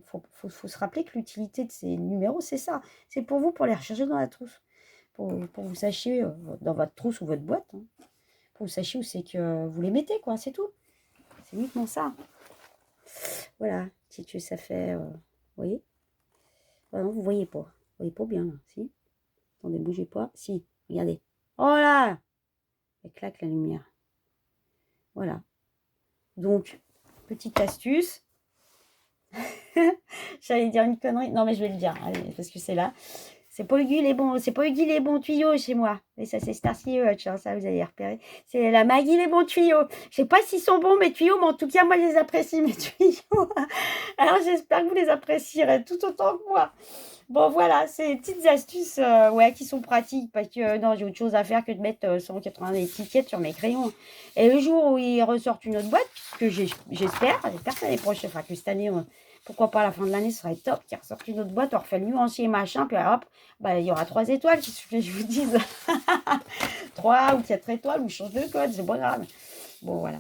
Il faut se rappeler que l'utilité de ces numéros, c'est ça. C'est pour vous, pour les rechercher dans la trousse. Pour vous sachiez, dans votre trousse ou votre boîte, hein, pour vous sachiez où c'est que vous les mettez, quoi, c'est tout. C'est uniquement ça. Voilà, si tu ça fait... vous voyez? Ah non, vous voyez pas. Vous voyez pas bien, là, si? Attendez, bougez pas. Si, regardez. Oh là! Elle claque la lumière. Voilà. Donc, petite astuce. J'allais dire une connerie. Non, mais je vais le dire, allez, parce que c'est là. C'est pas Hugues les bons, c'est pas Hugues les bons tuyaux chez moi. Et ça, c'est Starsky Hutch, hein, ça, vous allez repérer. C'est la Maggie les bons tuyaux. Je sais pas s'ils sont bons, mes tuyaux, mais en tout cas, moi, je les apprécie, mes tuyaux. Alors, j'espère que vous les apprécierez tout autant que moi. Bon, voilà, c'est des petites astuces ouais, qui sont pratiques parce que non, j'ai autre chose à faire que de mettre 180 étiquettes sur mes crayons. Et le jour où ils ressortent une autre boîte, que j'espère que l'année prochaine, enfin que cette année, pourquoi pas à la fin de l'année, ce serait top qu'ils ressortent une autre boîte, on refait le nuancier machin, puis hop, bah, il y aura 3 étoiles, qu'il suffit que je vous dise 3 ou 4 étoiles, ou je change de code, c'est pas grave. Bon, voilà.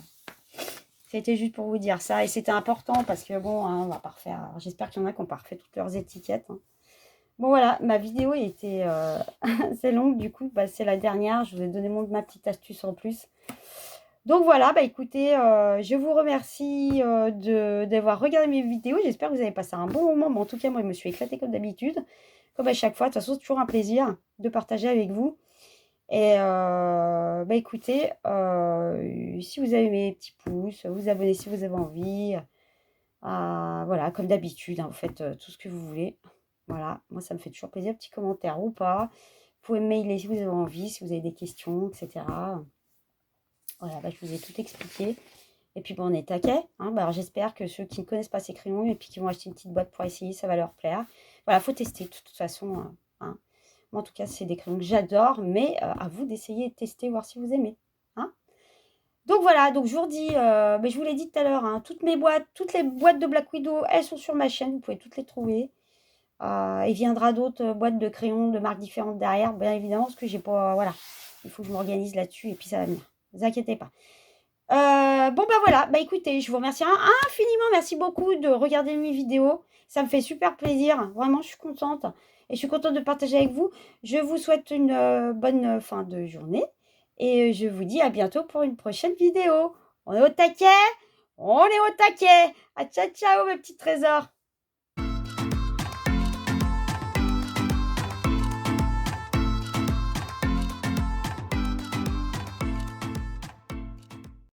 C'était juste pour vous dire ça, et c'était important parce que bon, hein, on va pas refaire. J'espère qu'il y en a qui ont pas refait toutes leurs étiquettes. Hein. Bon voilà, ma vidéo était assez longue, du coup, bah, c'est la dernière. Je vous ai donné ma petite astuce en plus. Donc voilà, bah écoutez, je vous remercie d'avoir regardé mes vidéos. J'espère que vous avez passé un bon moment. Mais en tout cas, moi, je me suis éclatée comme d'habitude. Comme à chaque fois. De toute façon, c'est toujours un plaisir de partager avec vous. Et bah écoutez, si vous avez mes petits pouces, vous abonnez si vous avez envie. Voilà, comme d'habitude, hein, vous faites tout ce que vous voulez. Voilà, moi ça me fait toujours plaisir, petit commentaire ou pas. Vous pouvez me mailer si vous avez envie, si vous avez des questions, etc. Voilà, bah, je vous ai tout expliqué. Et puis bon, on est taquet. Hein, bah, j'espère que ceux qui ne connaissent pas ces crayons et puis qui vont acheter une petite boîte pour essayer, ça va leur plaire. Voilà, il faut tester de toute façon. Hein. Moi, en tout cas, c'est des crayons que j'adore, mais à vous d'essayer et de tester, voir si vous aimez. Hein. Donc voilà, donc je vous redis, mais je vous l'ai dit tout à l'heure, hein, toutes les boîtes de Black Widow, elles sont sur ma chaîne, vous pouvez toutes les trouver. Il viendra d'autres boîtes de crayons de marques différentes derrière, bien évidemment, parce que j'ai pas, voilà, il faut que je m'organise là-dessus et puis ça va venir. Ne vous inquiétez pas. Bon bah voilà, bah écoutez, je vous remercie infiniment, merci beaucoup de regarder mes vidéos, ça me fait super plaisir, vraiment je suis contente et je suis contente de partager avec vous. Je vous souhaite une bonne fin de journée et je vous dis à bientôt pour une prochaine vidéo. On est au taquet, on est au taquet. Ah, ciao ciao mes petits trésors.